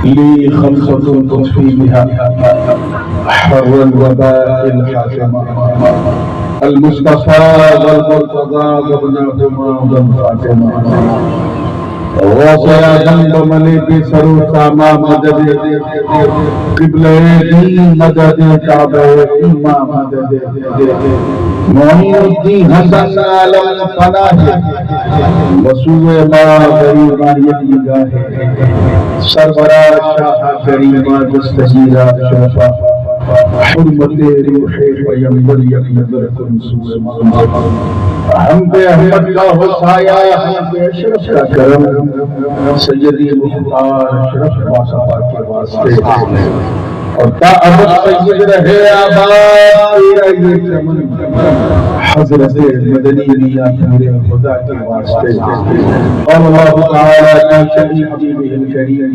لي خمسة تطفي بها حر الوباء الحاكمة المصطفى والمرتضى وابنهما والفاطمة وصيا ذنب ملي بسرو ساما مدد قبلہ دین مدد کعبہ ایما مدد معین الدین حسن عالم پناہ وسوء ما غریبا یدیگاہ سربراہ شاہ کریمہ دستگیرہ شرفہ حرمت روح پیمبر یقیدرکن سوء منظر ہم پہ احمد کا حسایہ ہم پہ اشرف کا کرم سیدی مختار اشرف باصفا کے واسطے اور تا ابد سید رہے آباد تیرا یہ چمن حضرت مدنی میاں پورے خدا کے واسطے اور اللہ تعالیٰ کی شریع حبیبہ الکریم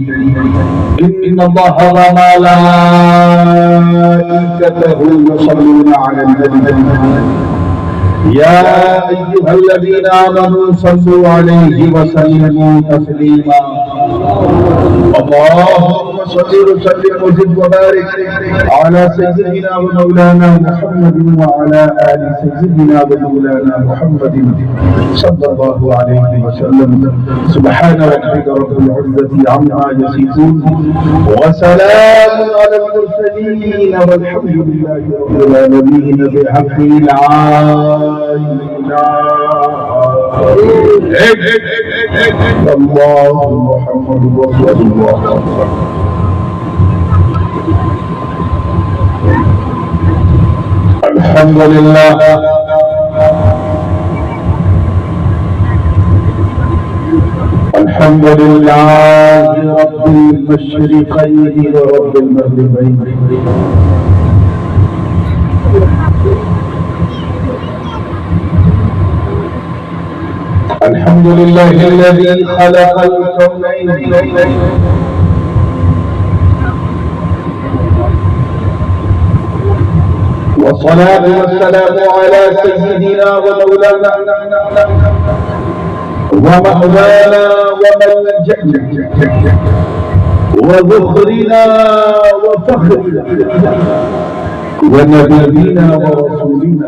ان اللہ وملائکتہ یصلون علی النبی یا ایہا الذین آمنوا صلوا علیہ وسلموا تسلیما اللهم صل وسلم وزد وبارك على سيدنا ومولانا محمد وعلى آل سيدنا ومولانا محمد صلى الله عليه وسلم سبحان ربك رب العزة عما يصفون وسلام على المرسلين والحمد لله رب العالمين بحق الله محمد رسول الله الحمد لله الحمد لله رب المشرقين ورب المغربين الحمد لله الذي خلق الكونين والصلاة والسلام على سيدنا ومولانا ومولانا وملجأنا وذخرنا وفخرنا ونبينا ورسولنا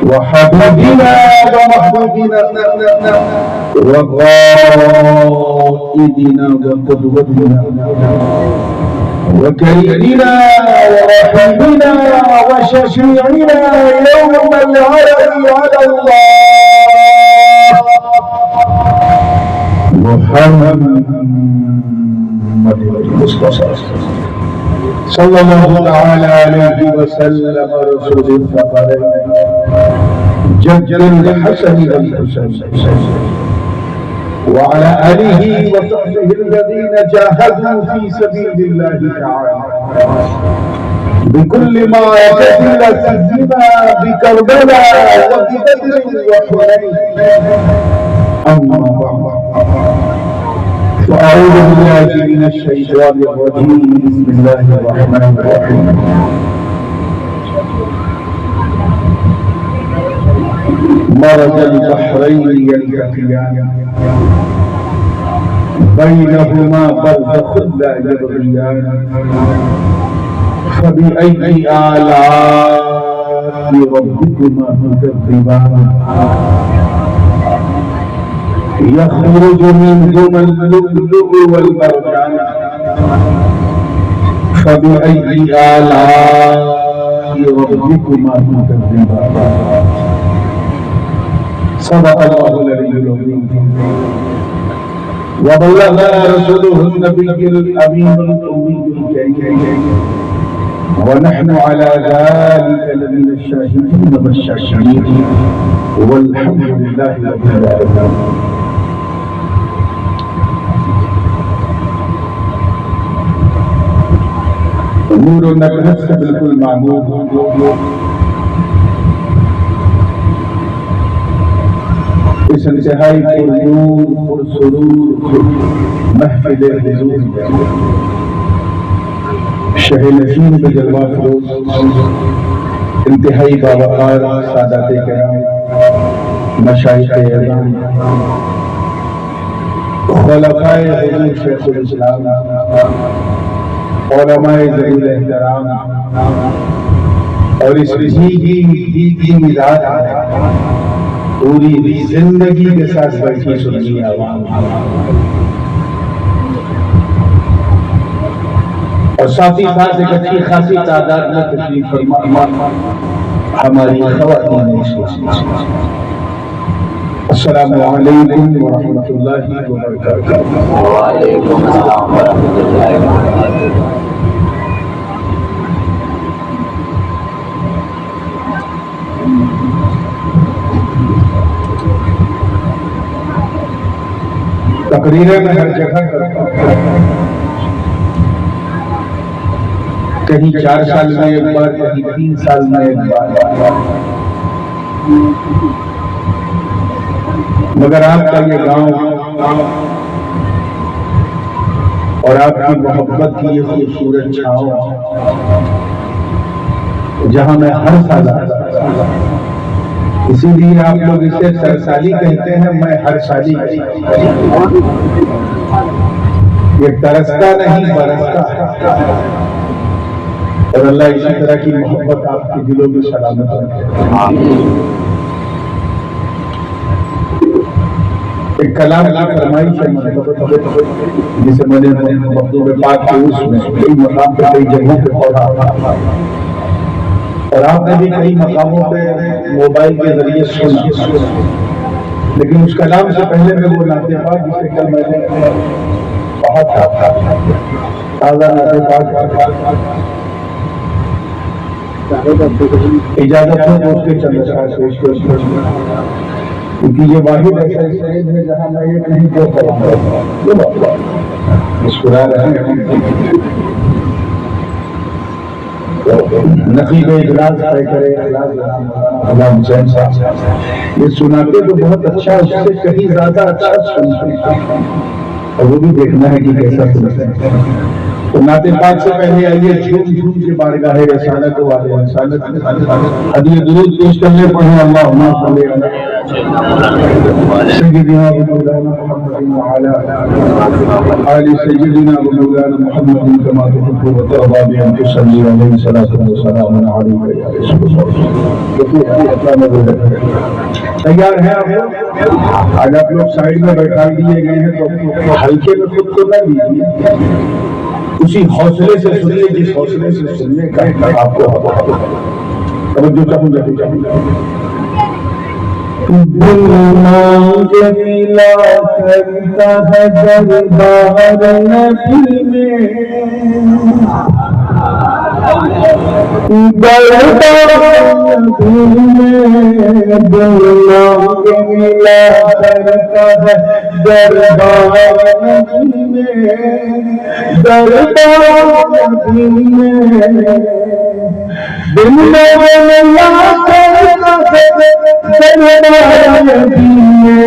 وحبيبنا ومحبوبنا وقائدنا وقدوتنا وكريمنا ورحمنا وشفيعنا يوم العرض على الله محمد المصطفى صلى الله تعالى عليه وسلم رسول الثقلين جد الحسن والحسين وعلى آله وصحبه الذين جاهدوا في سبيل الله تعالى بكل ما كفل سيما بكربلاء وبدر وحنين أما بعد فأعوذ بالله من الشيطان الرجيم بسم الله الرحمن الرحيم مرج البحرين يلتقيان بينهما برزخ لا يبغيان فبأي آلاء ربكما تكذبان يخرج منهما اللؤلؤ والمرجان فبأي آلاء ربكما تكذبان صدق الله العلي العظيم وبلغنا رسوله النبي الأمين الأمي الكريم ونحن على ذلك لمن الشاهدين والشاكرين والحمد لله رب العالمين. امورنا نفس بالکل معمول اس انتہائی پرنور پرسرور محفل حضور شہ نشین بجلوہ فروز انتہائی باوقار سادات کرام مشائخ اعظام خلفائے حضور شیخ الاسلام، علماء ذوی الاحترام اور اس کی مزاج پوری زندگی کے ساتھ بیٹھی سنی عوام، اور ساتھ ہی ساتھ ایک اچھی خاصی تعداد میں تشریف فرما ہماری خواتین اسلامی۔ السلام علیکم ورحمۃ اللہ وبرکاتہ۔ وعلیکم السلام ورحمۃ اللہ وبرکاتہ۔ تقریریں میں ہر جگہ کرتا ہوں، کہیں 4 سال میں ایک بار، کہیں 3 سال میں ایک بار، مگر آپ کا یہ گاؤں اور آپ کی محبت کی یہ خوبصورت چھاؤں جہاں میں ہر سال آتا، اسی لیے آپ لوگ اسے سرسالی کہتے ہیں، میں ہر سالی کہتا ہوں۔ یہ ترستا نہیں برستا ہے، اور اللہ اسی طرح کی محبت آپ کے دلوں میں سلامت رکھے۔ ایک کلام کی فرمائش ہے جسے میں نے مکتوب پاک کے اس میں کئی مقام پہ کئی جگہوں پہ پڑھا، اور آپ نے بھی کئی مقاموں پہ موبائل کے ذریعے سنا، لیکن اس کلام سے پہلے میں وہ نعت پاک جسے کل میں نے پڑھا تھا، تازہ نعت پاک، اجازت ہو تو اس کے چند اشعار پیش کروں، کیونکہ یہ واحد ایسا اسٹیج ہے جہاں میں یہ نہیں جو کروں گا، مسکرا رہے ہیں، نقیب اجلاس طے کرے علام حسین صاحب، یہ سناتے تو بہت اچھا، اس سے کہیں زیادہ اچھا سنتے ہیں، اور وہ بھی دیکھنا ہے کہ کیسا سنتے ہیں۔ تو نعت پاک سے پہلے آئیے جھوم جھوم کے بارگاہ رسالت والے رسالت حدیث درود پیش کرنے پڑھیں، اللہم صلی علی سیدنا و مولانا محمد وعلی آل سیدنا و مولانا محمد کما تحب و ترضى بأن تصلي عليه صلاة وسلام عليك يا رسول الله۔ تیار ہیں آپ لوگ؟ آج آپ لوگ سائڈ میں بیٹھا دیے گئے ہیں تو ہلکے میں خود کو نہ لیجیے، اسی حوصلے سے سنیے جس حوصلے سے سننے کا آپ کو توجہ چاہوں گا۔ دل مانگے ملا کرتا ہے دربار نبی میں، دربار نبی میں، دل مانگے ملا کرتا ہے دربار نبی میں، دربار نبی میں، دل میں ملا کرتا ہے دربار نبی میں،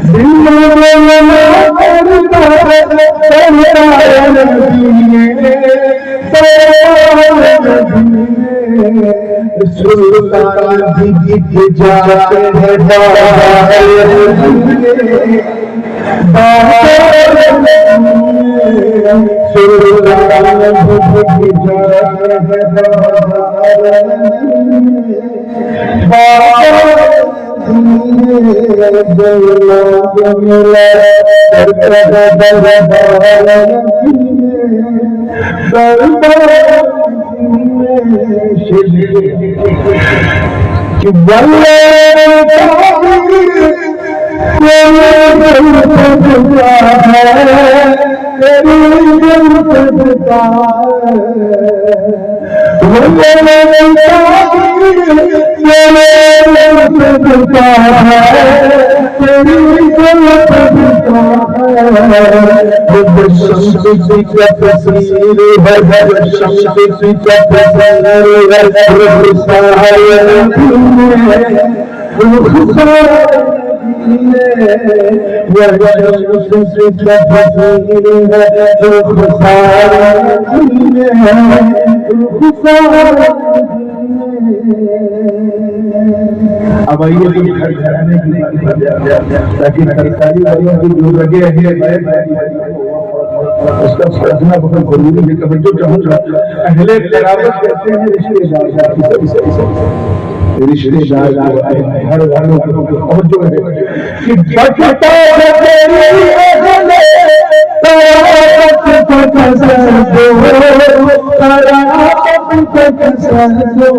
دل میں ملا کرتا ہے دربار نبی میں، سلطان بھی گت جاتے ہیں بہار نبی میں، سلطان بھی گت جاتے ہیں بہار اب آئیے تو گھر گھرانے کی بات لیکن سرکاری والوں کی جو لگے ہیں اس کا سمجھنا بہت ضروری ہے. توجہ چاہوں گا اہل قرابت کہتے ہیں رشتے دار ہر والوں کو توجہ ہے کہ بچتا ہے تیری اہل قرابت کا سجدو قرابت کا سجدو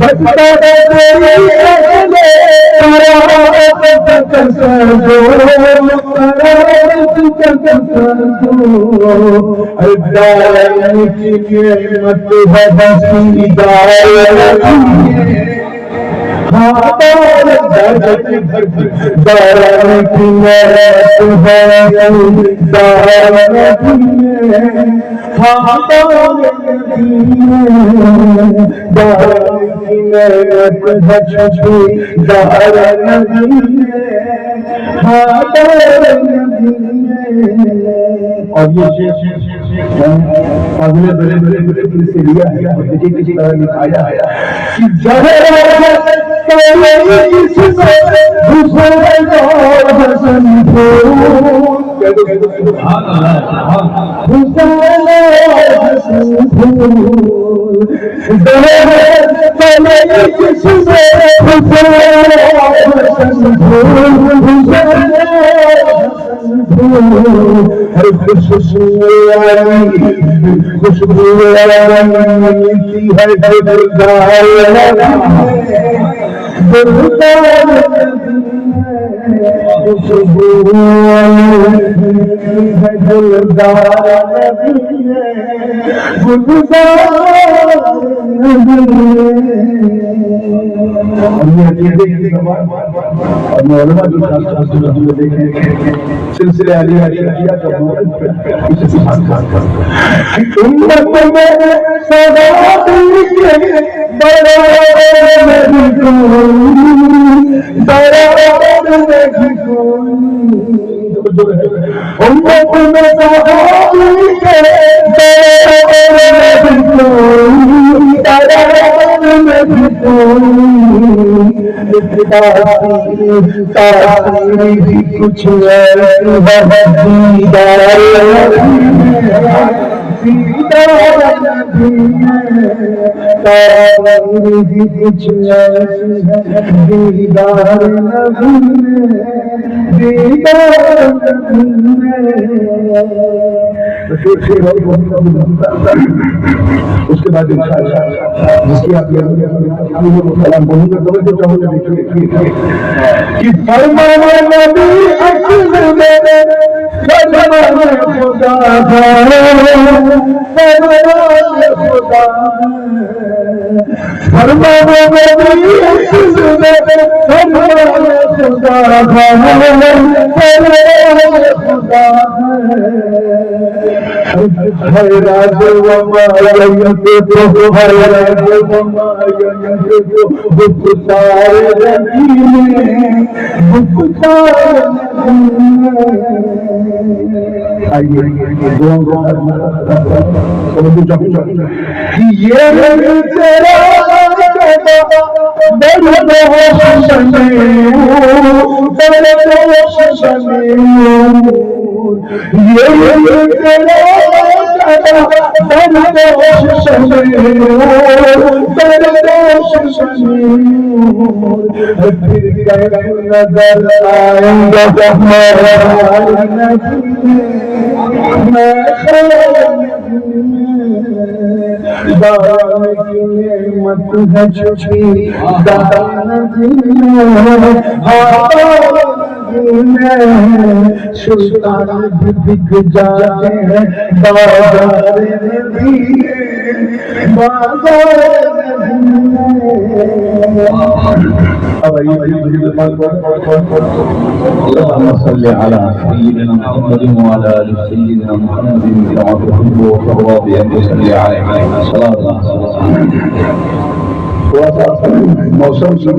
بچتا ہے تیری اہل قرابت کا سجدو الدارین کی نعمت ہے بسی دارین دارین کی نعمت اور یہ اگلے بڑے بڑے بڑے سے لیا ہے کسی طرح لکھایا ہے کہ خوشبو ملتی ہے سلسلے کچھ اس کے بعد جس کی آپ سلام بولوں گا تو چاہوں گا کہ فرمانا نبی اکبر میں فرمانا خدا فرمانا نبی اکبر میں فرمانا خدا حیرات وما ينطق حیرات وما ينطق بکتار ربی بکتار آئیے یہ تیرا نظر آئیں گا نعمت ہے چھوٹی سلطان بھی بک جاتے ہیں بازار اللهم صل على سيدنا محمد وعلى ال سيدنا محمد كما تحب وترضى بأن صل عليه صلاه الله. موسم سے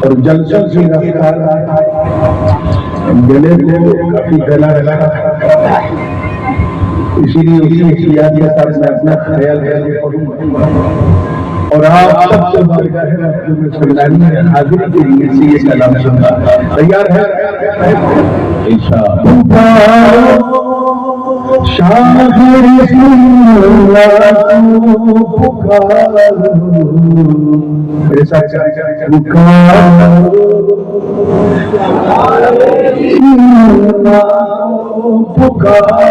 اور جلسل سے گلے کو کافی گلا رہا اسی لیے اسی اختیار کے ساتھ میں اپنا خیال ہے اور آپ سب سے بارگاہ رحمت سلطانی حاضری کے لیے سے یہ کلام سننا تیار ہے انشاءاللہ شاہ رسول اللہ پکارو میرے ساتھ پکارو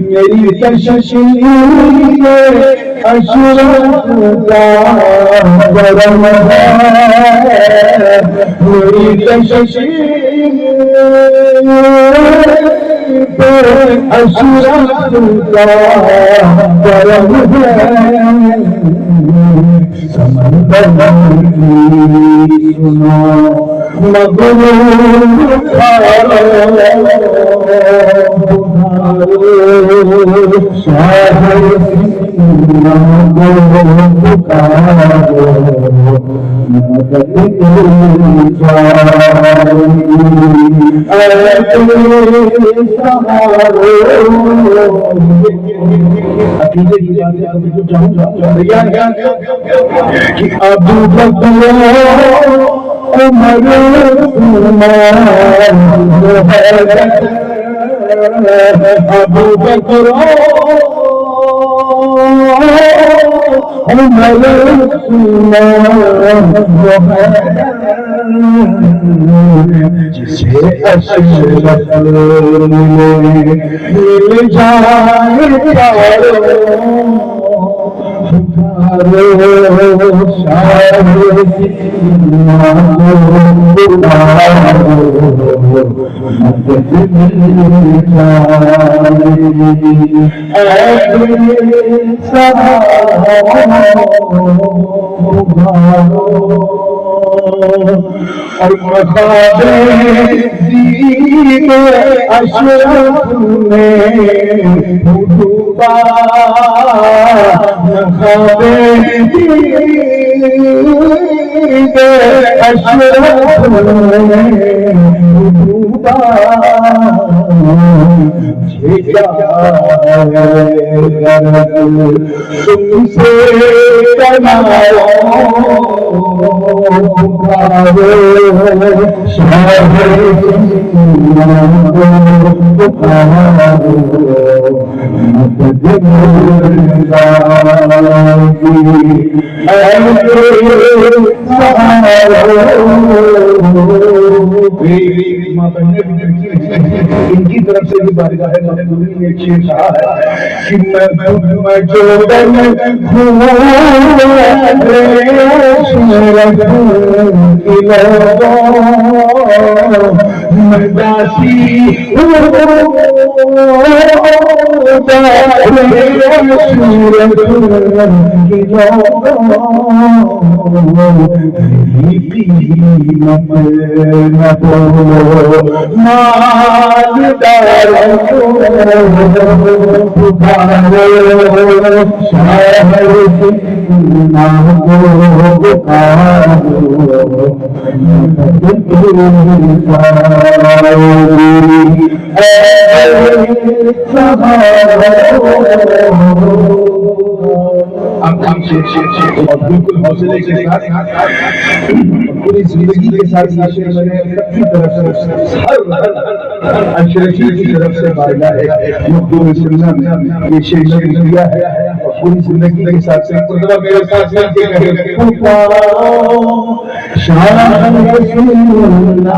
میری کشش اشرف کا کرم ہے میری کشش اشرف کا کرم ہے سمندر کی سنو مغرور ابو بکر عمر ابو بکر جسے اشرف مل جائے اور مخاب دید اشرف میں ڈوبا مخاب دید اشرف میں ڈوبا تم سے ان کی طرف سے بھی بارگاہ مقبولی نے ایک شعر کہا ہے کہ میں جو دن میں داسی بالکل حوصلے کے ساتھ پوری زندگی کے ساتھ میں نے اپنی طرف سے اشرفی کی طرف سے بارگاہ مقبول سننا میں یہ شعر کیا ہے اور پوری زندگی کے ساتھ سے میرے ساتھ مل کے کہے شان سننا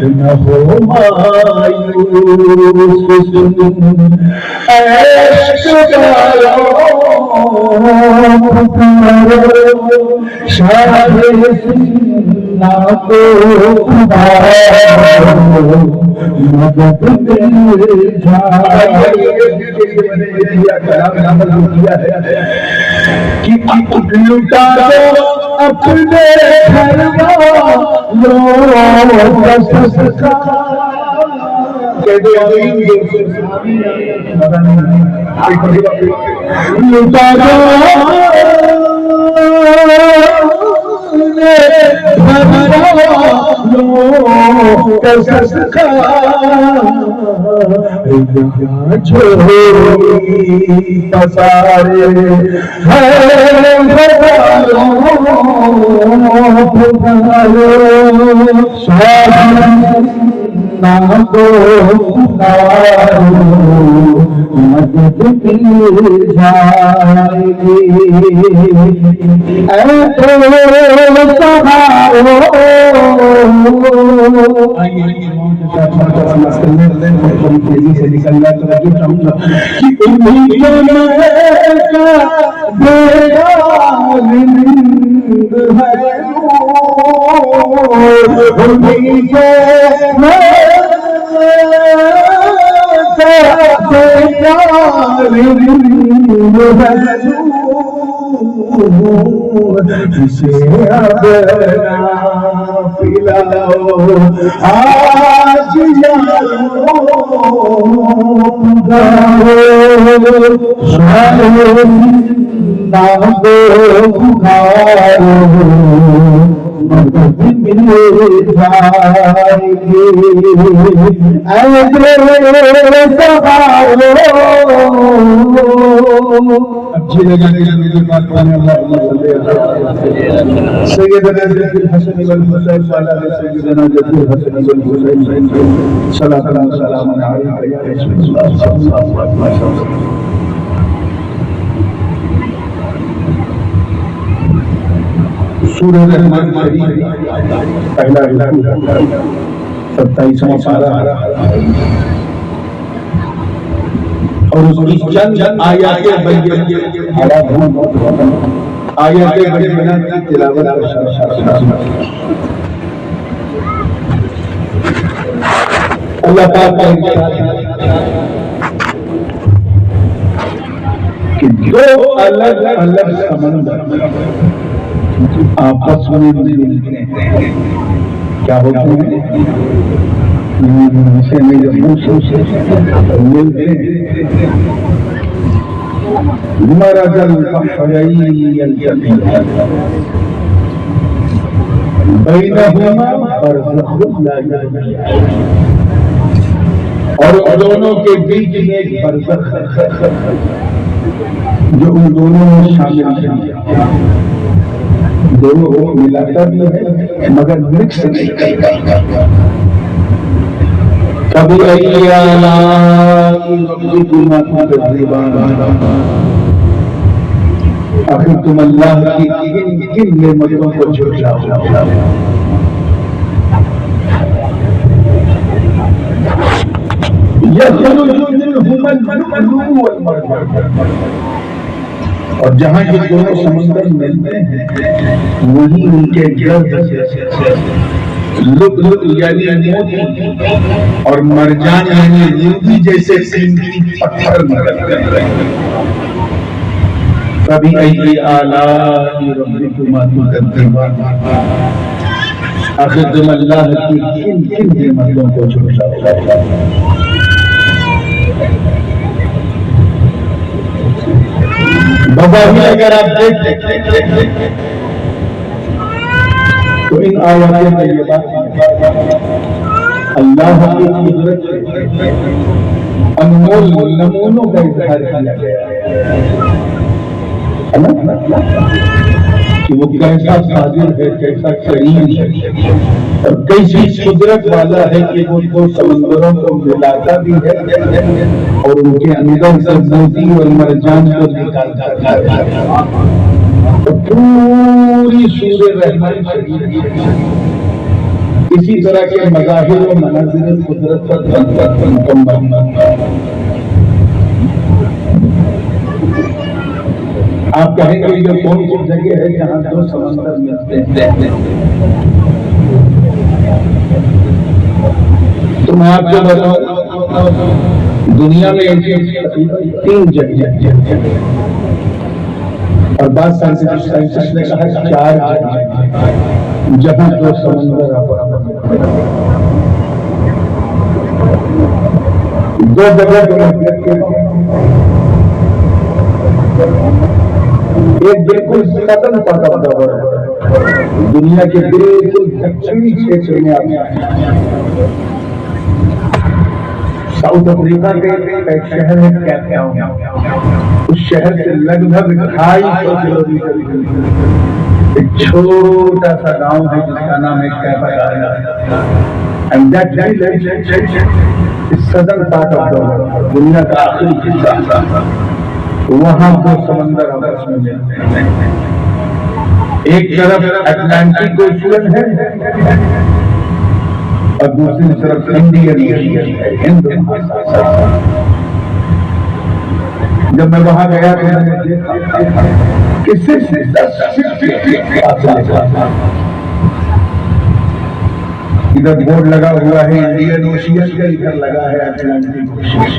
نہ ہو مایوس عشق شاہ سننا کو مدد مل جائے کہ لٹا دو اپنے گھر لٹا دو پسارے نام کو مدد مل جائے گی تیزی سے نکلنا توجہ چاہوں گا کہ جسے اب نہ پلاؤ آج نام کو پکارو مدد مل جائے گی اچھی لگا میری بات پڑھنے سیدنا جد الحسن والحسین صلی سیدنا جد الحسن والحسین صلاۃ اللہ سلام علیہ رسول اللہ صلی اللہ علیہ وسلم. سورہ رحمان شریف پہلا رکوع 27واں پارہ اور اس کی چند آیات بینہ کی تلاوت اللہ پاک کا ارشاد ہے کہ دو الگ الگ سمندر آپس میں ملتے ہیں کیا ہوتے ہیں اسے میں جب ملتے ہیں مرج البحرین یلتقیان بینہما برزخ لا یبغیان، اور ان دونوں کے بیچ میں ایک برزخ جو ان دونوں میں شامل ہے، دونوں کو ملاتا بھی ہے مگر مکس نہیں کرتا۔ فبأي آلاء ربكما تكذبان، آخر تم اللہ کی کن نعمتوں کو جھٹلاؤ؟ يخرج منهما اللؤلؤ والمرجان، اور جہاں یہ دونوں سمندر ملتے ہیں وہیں ان کے گرد سے لؤلؤ یعنی موتی اور مرجان یعنی روبی جیسے قیمتی پتھر نکلتے ہیں۔ فبأي آلاء ربكما تكذبان، آخر تم اللہ کی کن نعمتوں کو جھٹلاؤ؟ بظاہر اگر آپ دیکھیں تو ان آیات طیبات اللہ کی قدرت انمول نمونوں کا اظہار کیا گیا ہے کہ وہ کیسا قادر ہے، کیسا کریم ہے، اور کیسی قدرت والا ہے کہ وہ دو سمندروں کو ملاتا بھی ہے اور ان کے اندر سے موتی اور مرجان کو نکالتا ہے۔ اور پوری سورہ رحمان شریف اسی طرح کے مظاہر و مناظر قدرت پر مکمل۔ آپ کہیں گے یہ کون سی جگہ ہے جہاں دو سمندر ملتے ہیں؟ تو میں آپ کو بتاؤں دنیا میں تین جگہ ہیں، اور بعض سائنسسٹ نے کہا 4 جگہ جہاں دو سمندر آپس میں ملتے ہیں۔ دو جگہ ایک بالکل Sadan part of the world, دنیا کے بالکل دکشنی چھیتر میں آتا ہے۔ ساؤتھ افریقہ کے ایک شہر ہے کیپ ٹاؤن، اس شہر سے لگ بھگ 250 کلومیٹر ایک چھوٹا سا گاؤں ہے جس کا نام ہے کیپاٹایا، and that village is southern part of the world, دنیا کا آخری حصہ۔ وہاں دو سمندر آپس میں ملتے ہیں، ایک طرف اٹلانٹک اوشین ہے اور دوسری طرف انڈین اوشین ہے، ہند مہاساگر۔ جب میں وہاں گیا تو میں نے دیکھا کہ صرف 10 فٹ فاصلے تھا۔ ادھر بورڈ لگا ہوا ہے انڈین اوشین کا، ادھر لگا ہے اٹلانٹک اوشین۔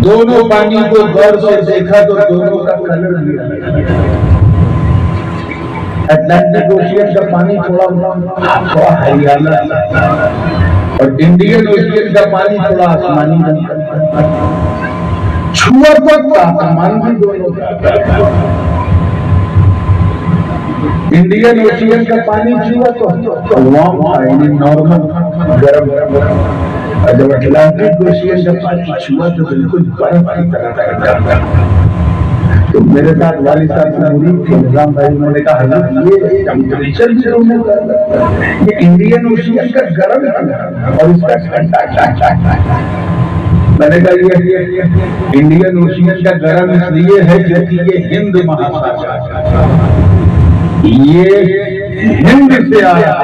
دونوں پانی کو غور سے دیکھا تو دونوں کا کلر بھی الگ ہے۔ اٹلانٹک اوشین کا پانی تھوڑا ہریالا اور انڈین اوشین کا پانی تھوڑا آسمانی رنگ کا، چھوا تو تاپمان بھی دونوں کا۔ انڈین اوشین کا پانی چھوا تو وارم تھا، یعنی نارمل گرم، اور جب اٹلانٹک اوشین کا پانی چھوا تو بالکل برف کی طرح تھا۔ تو میرے ساتھ والد صاحب سے مرید تھے نظام بھائی، انہوں نے کہا حضرت یہ ٹیمپریچر بھی ہونے کا یہ انڈین اوشین کا گرم ہے اور اس کا ٹھنڈا ہے۔ میں نے کہا یہ انڈین اوشین کا گرم اس لیے ہے کیونکہ یہ ہند مہاساگر، یہ ہند سے آیا،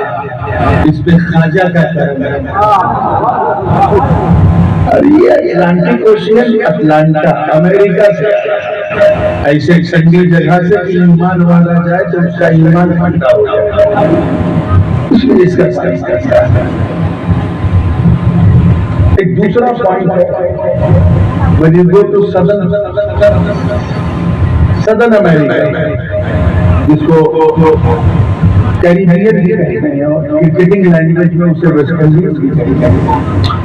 اس پہ خواجہ کا کرم ہے۔ اور یہ اٹلانٹک اوشین اٹلانٹا امریکہ سے ایسے ٹھنڈی جگہ سے کہ ایمان والا جائے تو اس کا ایمان ٹھنڈا ہو جائے، اس لیے اس کا سائنس کرتا ہے۔ ایک دوسرا پوائنٹ ہے when you go to southern America، جس کو کیریبین بھی کہتے ہیں اور کرکٹنگ لینگویج میں اسے ویسٹ انڈیز بھی کہتے ہیں۔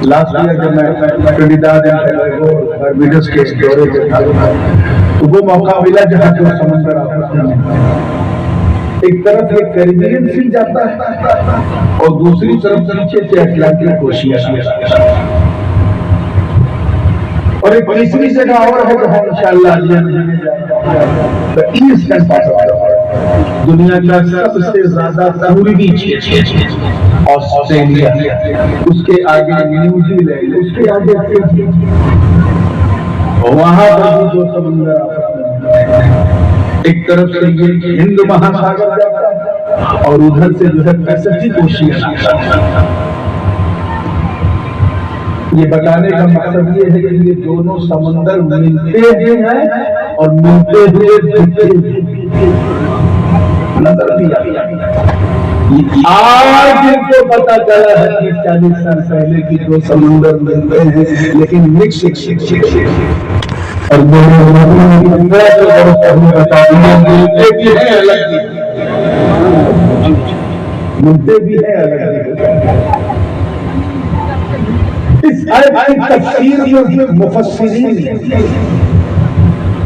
لاسٹ ایئر جب میں ٹرینیڈاڈ اینڈ ٹوبیگو باربیڈوس کے دورے پہ تھا تو وہ موقع ملا جہاں دو سمندر آپس میں ایک طرف یہ کیریبین سی جاتا ہے اور دوسری طرف نیچے سے اٹلانٹک اوشین اور ایک تیسری جگہ اور ہے جہاں انشاءاللہ ایسٹرن دنیا کا سب سے زیادہ پوروی آسٹریلیا، اس کے آگے نیوزی لینڈ، اس کے آگے وہاں پر بھی دو سمندر ایک طرف سے یہ ہند مہاساگر جاتا ہے اور ادھر سے جو ہے پیسفک اوشین۔ یہ بتانے کا مقصد یہ ہے کہ یہ دونوں سمندر ملتے ہیں اور ملتے ہوئے دکھتے ہیں۔ نظر بھی آج جن کو پتا چلا ہے کہ 40 سال پہلے کی دو سمندر ملتے ہیں لیکن مکس اور ملتے بھی ہیں الگ۔ اس آیت کی تفسیر میں مفسرین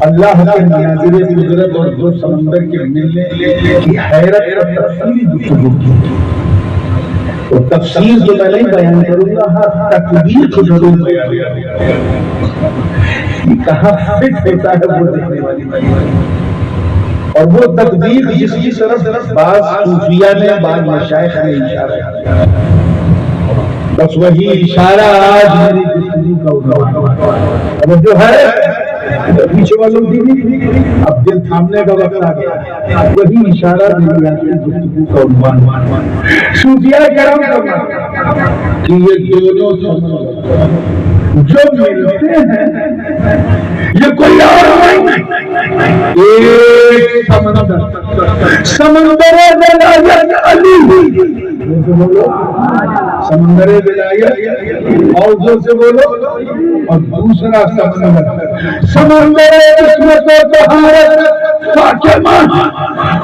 اللہ کے مناظر قدرت اور دو سمندر کے ملنے کی حیرت اور تفصیلی گفتگو کی۔ تو تفسیر تو میں نہیں بیان کروں گا، تکبیر کو ضرور بیان کروں گا۔ کہاں فٹ ہوتا ہے وہ دیکھنے والی بات، اور وہ تکبیر جس کی طرف بعض صوفیہ نے بعض مشائخ نے اشارہ کیا، بس وہی اشارہ آج میری گفتگو کا عنوان اب جو ہے پیچھے والوں کی اب دل تھامنے کا وقت آ گیا، وہی اشارہ میری آج کی گفتگو کا عنوان۔ صوفیہ کرام کا کہ یہ دونوں جو ملتے ہیں یہ کوئی اور نہیں، ایک سمندر ولایت علی، سمندر ولایت اور جو سے بولو، اور دوسرا سمندر عصمت و طہارت فاطمہ،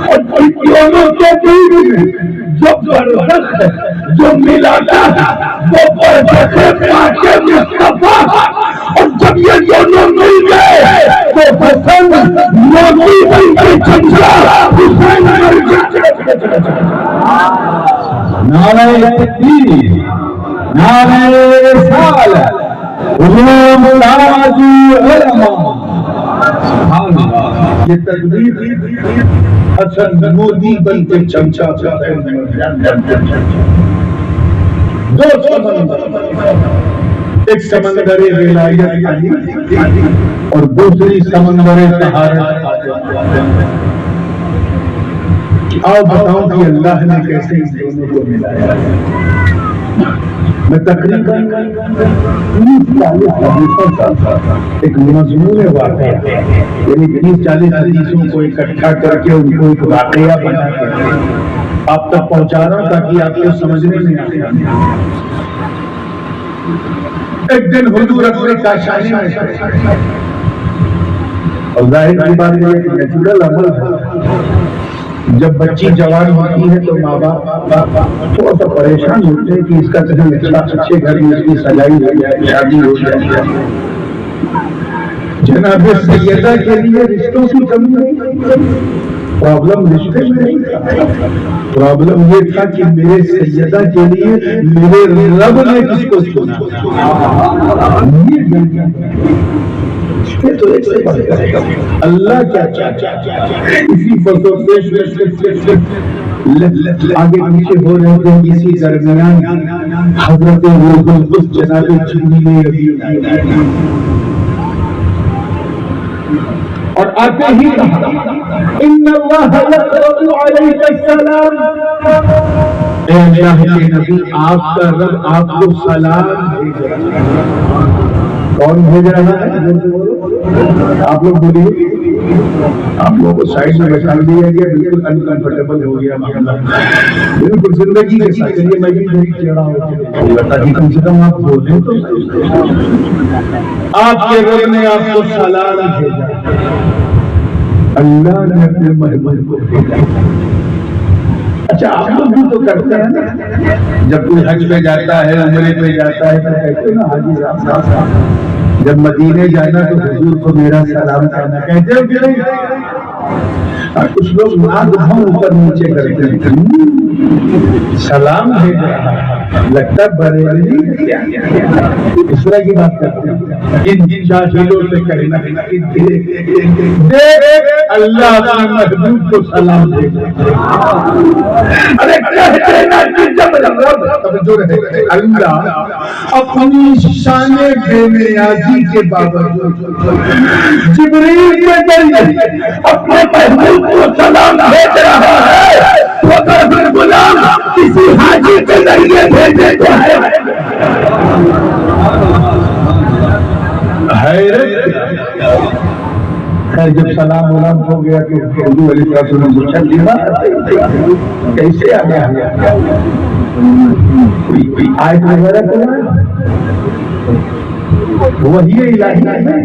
اور دونوں کے بیچ جو برزخ ہے، جو ملاتا ہے وہ برزخ پاک مصطفیٰ، اور جب یہ دونوں مل گئے تو حسن موتی بن کے چمچا حسین مر گیا۔ نعرہ تکبیر، نعرہ رسالت، علوم تاج علماء، سبحان اللہ۔ یہ تکبیر حسن موتی بن کے چمچا حسین مر گیا۔ دو سمندر، ایک سمندر ولایت علی اور دوسری سمندر طہارت فاطمہ۔ آؤ بتاؤں کہ اللہ نے کیسے اس دونوں کو ملایا۔ میں تقریباً 30-40 حدیثوں کا ایک مضمون واقعہ، یعنی 30-40 حدیثوں کو اکٹھا کر کے ان کو ایک واقعہ بنا کے آپ تک پہنچا رہا تاکہ آپ کو سمجھنے میں آئے۔ ایک دن حضور اپنے کاشانی میں، اور ظاہر کی بات یہ کہ نیچرل عمل ہے، جب بچی جوان ہوتی ہے تو ماں باپ تھوڑا سا پریشان ہوتے ہیں کہ اس کا کہیں اچھے گھر میں اس کی سجائی ہو جائے، شادی ہو جائے۔ جناب سیدہ کے لیے رشتوں کی کمی نہیں، پرابلم رشتے میں نہیں تھا، پرابلم یہ تھا کہ میرے سیدہ کے لیے میرے رب نے کس کو چنا۔ تو ایک سے بات کرے گا اللہ کیا چاہتا، اسی آگے پیچھے ہو رہے تھے، اسی درمیان حضرت روح القدس جناب جبریل اور آتے ہی کہا ان اللہ یقرأ علیک السلام، اے اللہ کے نبی آپ کا رب آپ کو سلام بھیج رہا ہے۔ کون بھیج رہا ہے؟ آپ لوگ بولیے، آپ لوگوں کو سائڈ میں بیٹھا دیا گیا، بالکل انکمفرٹیبل ہو گیا معاملہ، بالکل زندگی کے ساتھ چلیے میں بھی بڑی چڑھا ہوتا ہے، کم سے کم آپ بولیں تو آپ کے رب نے آپ کو سلام بھیجا، اللہ نے اپنے محبوب کو بھیجا۔ اچھا آپ لوگ بھی تو کرتے ہیں نا، جب کوئی حج پہ جاتا ہے، عمرے پہ جاتا ہے تو کہتے ہیں نا حاجی صاحب جب مدینے جانا تو حضور کو میرا سلام کرنا، کہتے ہو کہ نہیں؟ اور کچھ لوگ ناک بھاؤں اوپر نیچے کرتے ہیں، سلام بھیج رہا ہے، لگتا بریلوی اس طرح کی بات کرتے ہیں۔ ان جاہلوں سے کہنا دیکھ اللہ اپنے محبوب کو سلام بھیج رہا ہے۔ ارے اللہ اپنی شان بے نیازی کے باوجود جبریل کے ذریعے اپنے محبوب کو سلام بھیج رہا ہے، تو اگر پھر غلام کسی حاجی کے ذریعے بھیجے جائے حیرت۔ جب سلام غلام ہو گیا کہ حضور علیہ السلام نے پوچھا کیسے آ گیا؟ کوئی آیت وغیرہ پڑھا؟ وہی الہی ہے،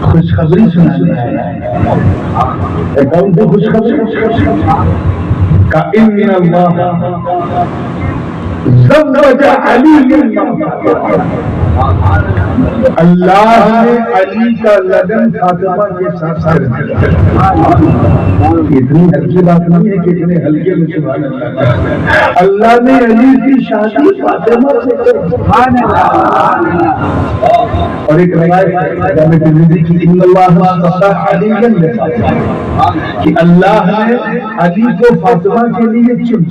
خوشخبری سنانا ہے۔ کون سی خوشخبری؟ کہ ان اللہ زوج علی، اللہ نے علی کا لگن فاطمہ کے ساتھ کر دیا۔ اتنی ہلکی بات نہیں ہے کہ اتنے ہلکے میں سبحان اللہ، اللہ نے علی کی شادی فاطمہ سے کر دی۔ اور ایک روایت جامع ترمذی کی ان اللہ اصطفى علیا کہ اللہ نے علی کو فاطمہ کے لیے چن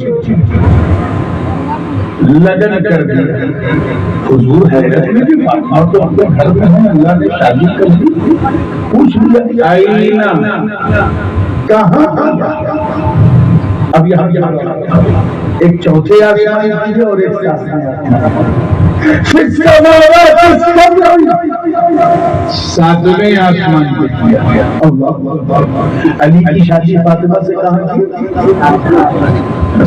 لگن کر دیا۔ حضور حیرت میں کہ فاطمہ تو اپنے گھر میں ہے، اللہ نے شادی کر دی۔ پوچھ لیا آئینہ کہاں؟ اب یہاں ایک چوتھے آسمان کی اور ایک ساتویں آسمان کو کیا۔ علی کی شادی فاطمہ سے کہاں کی؟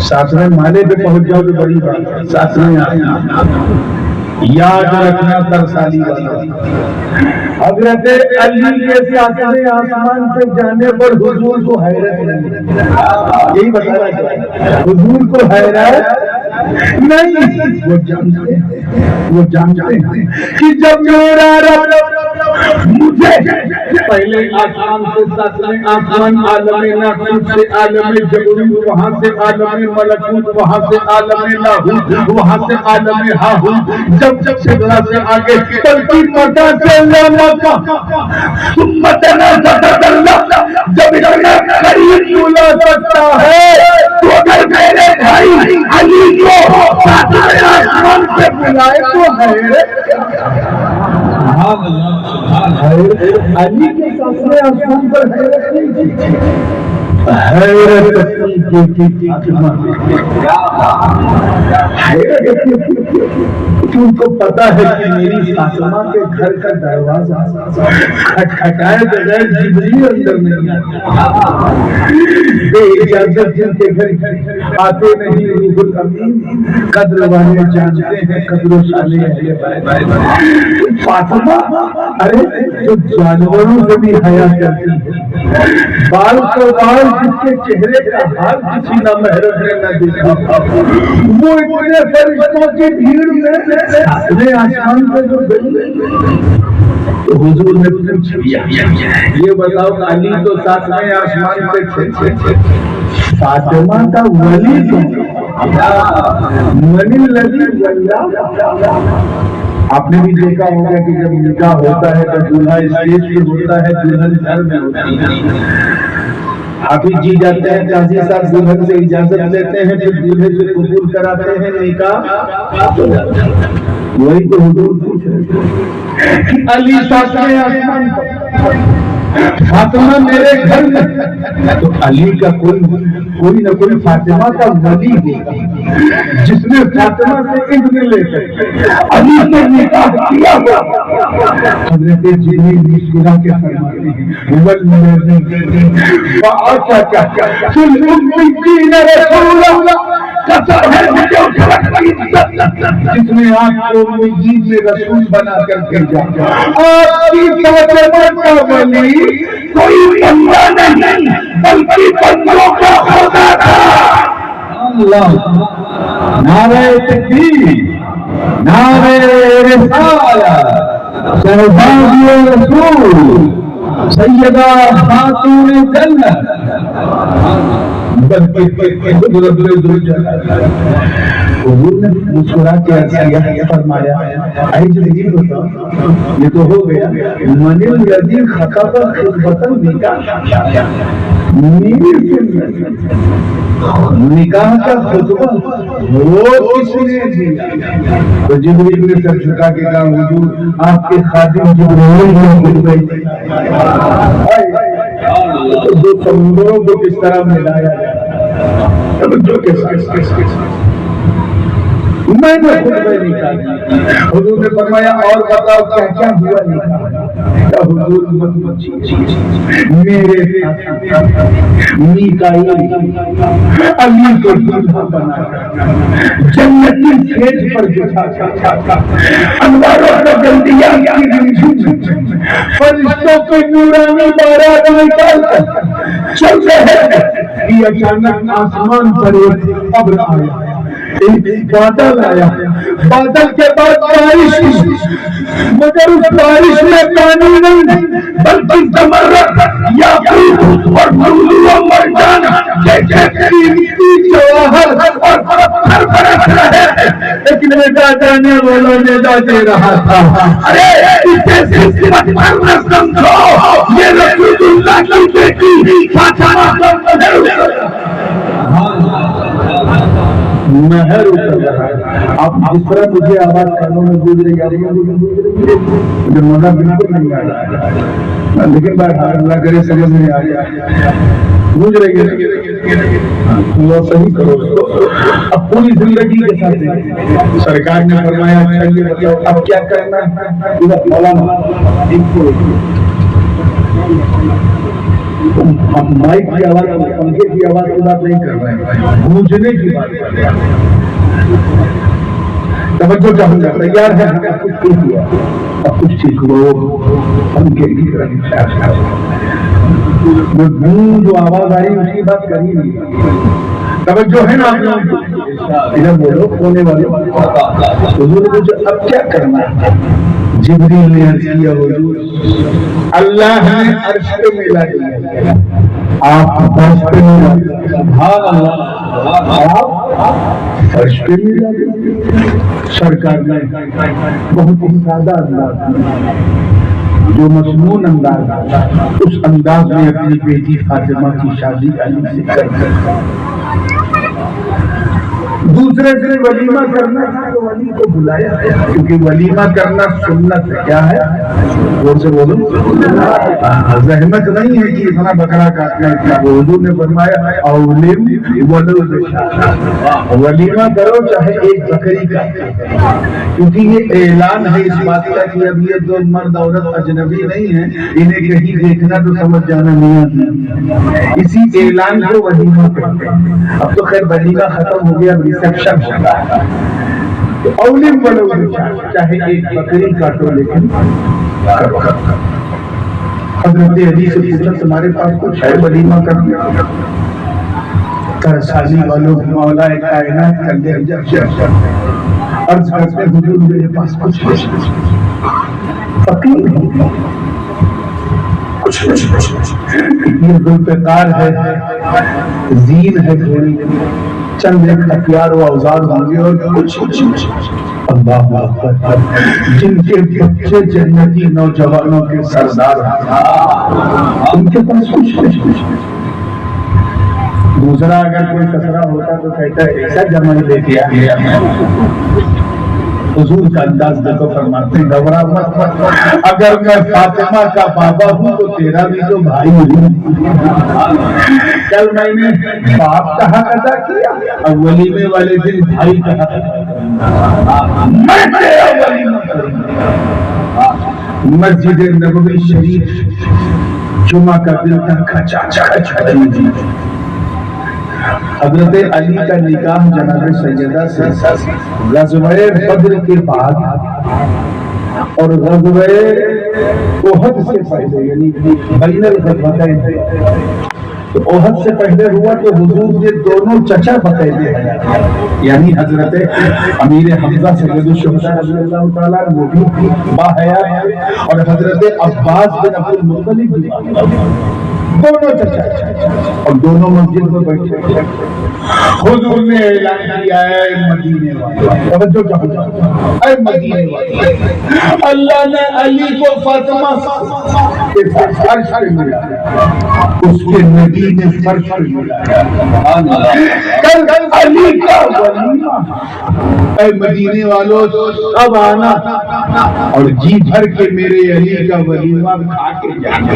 ساتویں مالے پہ پہنچ جاؤ تو بڑی بات ہے۔ ساتویں آسمان یاد رکھنا ترسالی والا۔ حضرت علی کے ساتویں آسمان سے جانے پر حضور کو حیرت نہیں، یہی بتا رہا ہے، حضور کو حیرت نہیں، وہ جانتے ہیں کہ جب میرا رب مجھے پہلے آسمان سے ساتویں آسمان عالم ناسوت سے عالم جبروت، وہاں سے عالم ملکوت، وہاں سے عالم لاہوت، وہاں سے عالم ہاہوت، جب سدرا سے آگے تلقی مکہ سے لامکہ ثم تنازعت اللہ، جب اتنا قریب بلا سکتا ہے تو اگر میرے بھائی علی کو ساتویں آسمان سے بلائے تو حیرت علی کے ساتویں آسمان پر حیرت نہیں تھی، حیرت تم کو پتا ہے کہ میری فاطمہ کے گھر کا دروازہ کھٹکھٹائے بغیر جبریل اندر نہیں آتا، بے اجازت جن کے گھر آتے نہیں روح الامین، قدر والے جانتے ہیں قدر و شان اہل بیت۔ فاطمہ ارے جو جانوروں سے بھی حیا کرتی ہے، بال کو بال جس کے چہرے کا حال کسی نہ محرم نے نہ دیکھا، وہ اتنے فرشتوں کی بھیڑ میں ساتویں آسمان پہ جو گئی تو حضور نے پوچھ لیا یہ بتاؤ علی تو ساتویں آسمان پہ تھے، فاطمہ کا ولی تو من الذی ولی۔ آپ نے بھی دیکھا ہوگا کہ جب نکاح ہوتا ہے تو دولہا اسٹیج پہ ہوتا ہے، دلہن گھر میں ہوتی ہے، حافظ جی جاتے ہیں، قاضی صاحب دلہن سے اجازت لیتے ہیں، پھر دولہے سے قبول کراتے ہیں، نکاح ہو جاتا ہے۔ وہی تو حضور پوچھ رہے ہیں علی ساتویں آسمان پر، فاطمہ میرے گھر میں، تو علی کا کوئی نہ کوئی فاطمہ کا ولی ہوگا جس نے فاطمہ سے اذن لے کر علی سے نکاح کیا ہوا۔ حضرت جبریل مسکرا کے فرماتے ہیں والذی بعثک فی الامین رسولا، قسم ہے مجھے اس وقت کی عزت جس نے آپ کو امیین میں رسول بنا کر بھیجا۔ آپ کی فاطمہ کا ولی کوئی بندہ نہیں بلکہ بندوں کا خدا تھا۔ اللہ، نعرہ تکبیر، نعرہ رسالت، شہزادی رسول سیدہ خاتون جنت حضور نے مسکرا کے عرض فرمایا اے جلیل بتاؤ یہ تو ہو گیا من الذی خطب خطبۃ النکاح نکاح کا خطبہ وہ کس نے دیا؟ تو جبریل نے سر جھکا کے کہا حضور آپ کے خادم جبریل نے خطبہ تو دو سمندروں کو کس طرح ملایا گیا جو کے ساتھ میں نے خطبہ نکالا حضور نے فرمایا اور بتاؤ کیا کیا ہوا نکاح حضور میرے میکائیل علی کو دلہا بنا جنتی کھیت پر بٹھا انواروں کا گلدیاں فرشتوں کے نورانی بارات نکال چل رہے ہیں یہ اچانک آسمان پر ایک ابر آیا بادل آیا بادل کے بعد بارش مگر اس بارش میں پانی نہیں بلکہ زمرد یاقوت اور لؤلؤ و مرجان جیسے قیمتی جواہر اور پتھر برس رہے ہیں ایک ندا جانے والا ندا دے رہا تھا ارے اسے صرف پر سمجھو یہ رسول اللہ کی بیٹی فاطمہ مہر اتر رہا ہے اب جس طرح مجھے آواز کانوں میں گونج رہی ہے مجھے مزہ بالکل نہیں آ رہا ہے لیکن بات اللہ کرے سمجھ میں آ گیا گونج رہی ہے اللہ صحیح کرو اس کو اب پوری زندگی کے ساتھ سرکار نے فرمایا اچھا یہ بتاؤ اب کیا کرنا ہے مولانا ہم مائک کی آواز پنکھے کی آواز کی بات نہیں کر رہے ہیں گونجنے کی بات کر رہے ہیں توجہ چاہوں گا تیار ہے ہمیں کچھ ٹھیک ہوا اب کچھ ٹھیک ہو پنکھے کی طرح میں گونج جو آواز آئی اس کی بات کر ہی نہیں توجہ ہے نا ادھر بولو کونے والے حضور نے پوچھا اب کیا کرنا ہے جبریل نے عرض کیا حضور اللہ نے عرش پہ ملا دیا آپ عرش پہ ملا دیا سبحان اللہ آپ عرش پہ ملا دیا سرکار نے بہت ہی سادہ انداز جو مسنون انداز اس انداز میں اپنی بیٹی فاطمہ کی شادی علی سے کر دیا دوسرے سے ولیمہ کرنا تھا تو ولی کو بلایا کیونکہ ولیمہ کرنا سنت کیا ہے وہ سے بولو زحمت نہیں ہے کہ اتنا بکرا کاٹنا اتنا حضور نے فرمایا اولم ولو ولیمہ کرو چاہے ایک بکری کا کیونکہ یہ اعلان ہے اس بات کا کہ اب یہ دو مرد عورت اجنبی نہیں ہیں انہیں کہیں دیکھنا تو سمجھ جانا نہیں اسی اعلان کو ولیمہ کہتے ہیں اب تو خیر ولیمہ ختم ہو گیا ریسیپشن ہوتا ہے اولم ولو چاہے ایک بکری کاٹو لیکن حضرت علی سے پوچھا تمہارے پاس کچھ ہے ولیمہ کرنے ترسالی والوں مولا کائنات کر دے عرض کرتے حضور میرے پاس کچھ فقیر نہیں کچھ یہ ذوالفقار ہے زین ہے تھوڑی چند ایک ہتھیار و اوزار ہوں گے اور کچھ اللہ اکبر جن کے بچے جنتی نوجوانوں کے سردار ان کے پاس کچھ دوسرا اگر کوئی کسرا ہوتا تو کہتا ہے ایسا جمعی لے کے آ گیا حضور کا انداز دیکھو فرماتے ہیں گھبرا مت اگر میں فاطمہ کا بابا ہوں تو تیرا بھی تو بھائی ہوں کل میں نے باپ کا حق ادا کیا اب ولیمے والے دن بھائی کا حق میں تیرا ولیمہ کروں مسجد نبوی شریف جمعہ کا دن تک کھچا حضرت علی کا نکاح جناب سیدہ سے غزوہ بدر کے بعد اور غزوہ احد سے پہلے یعنی بین الغزوتین تو احد سے پہلے ہوا تو حضور کے دونوں چچا بتائے یعنی حضرت امیر حمزہ سید الشہداء رضی اللہ تعالیٰ وہ بھی باحیات اور حضرت عباس بن عبد المطلب بھی دونوں چچا اور دونوں مسجد میں بیٹھے حضور نے اعلان کیا اے مدینے والے توجہ چاہو اے مدینے والے اللہ نے علی کو فاطمہ کے فرش پہ ملا اس کے نبی نے فرش پہ ملا کل علی کا ولیمہ اے مدینے والوں سب آنا اور جی بھر کے میرے علی کا ولیمہ کھا کے جانا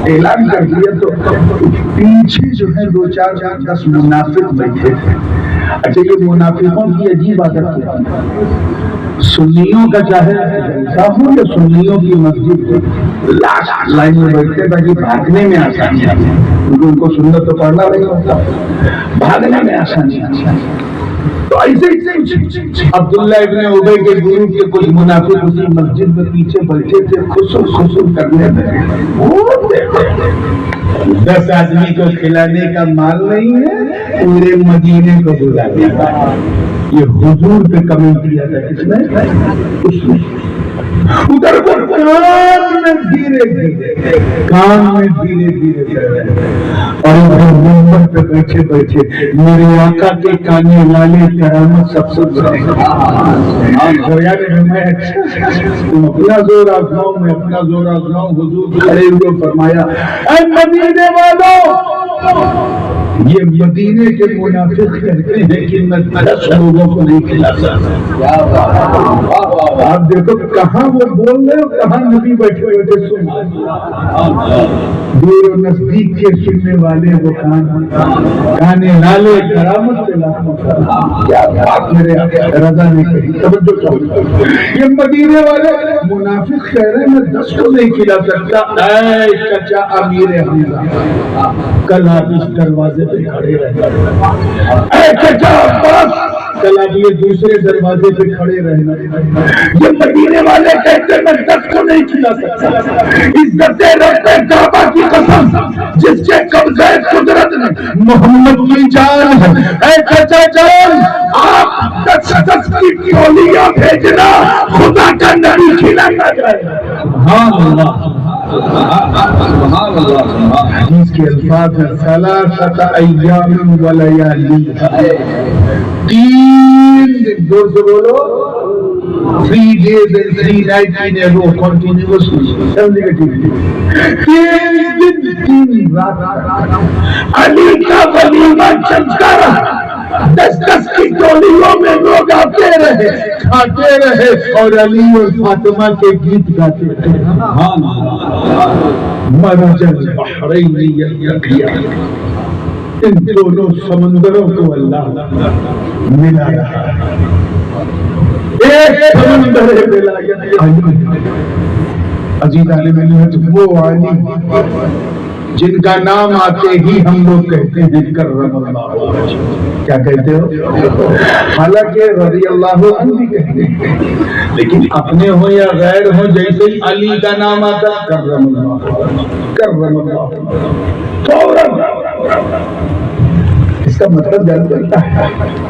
اعلان کر دیا تو پیچھے جو ہے 2-4-10 منافق بیٹھے تھے اچھا یہ منافقوں کی عجیب عادت ہے سنیوں کا چاہے صاحب ہو یا سنیوں کی مسجد لاسٹ لائن میں بیٹھتے تاکہ بھاگنے میں آسانی ہے کیونکہ ان کو سنت تو پڑھنا نہیں ہوتا بھاگنے میں آسانی تو ایسے عبداللہ ابن ابی کے گرو کے کچھ منافق اسی مسجد میں پیچھے بیٹھے تھے خسر کرنے لگے 10 آدمی کو کھلانے کا مال نہیں ہے پورے مدینے کو بلانے کا یہ حضور پہ کمنٹ کیا تھا کس نے ادھر کو کان میں دھیرے دھیرے اور ادھر منبر پہ بیٹھے بیٹھے میرے آقا کے کانے والے کرامت سب سے بڑے تم اپنا زور آزماؤ میں اپنا زور آزماؤں حضور کھڑے ہوئے فرمایا اے مدینے والوں یہ مدینے کے منافق کہتے ہیں کہ میں 10 لوگوں کو نہیں کھلا سکتا آپ دیکھو کہاں وہ بول رہے ہو کہاں نبی بیٹھے ہوئے تھے سن دور و نزدیک کے سننے والے وہ کانے لالے کرامت پہ لاکھوں کیا بات میرے رضا نے کہی توجہ چاہیے یہ مدینے والے منافق کہہ رہے ہیں میں 10 کو نہیں کھلا سکتا اے چچا امیر حمزہ کل آپ اس دروازے پہ کھڑے رہے اے چچا عباس کل آپ یہ دوسرے دروازے پہ کھڑے رہنا یہ مدینے والے کہتے میں 10 کو نہیں کھلا سکتا عزت رب کعبہ کی قسم جس کے قبضہ قدرت نے محمد کی جان ہے اے چچا جان آپ 10 کی ٹولیاں بھیجنا خدا کا نبی کھلانا جائے سبحان اللہ حدیث کے الفاظ ہیں ثلاثة ایام ولیالیہا 3 دن دور سے بولو 3 days and 3 nights in a row continuously 3 دن 3 رات علی کا ولیمہ چلتا رہا 10 کی ٹولیوں میں لوگ آتے رہے کھاتے رہے اور علی اور فاطمہ کے گیت گاتے رہے مرج البحرین یلتقیان ان دونوں سمندروں کو اللہ ملا رہا ایک سمندر ولایت عزیز عالم علم وہ علی جن کا نام آتے ہی ہم لوگ کہتے ہیں کرم اللہ وجہ کیا کہتے ہو حالانکہ رضی اللہ عنہ بھی کہتے ہیں لیکن اپنے ہو یا غیر ہو جیسے ہی علی کا نام آتا کرم اللہ فوراً اس کا مطلب جان کرتا ہے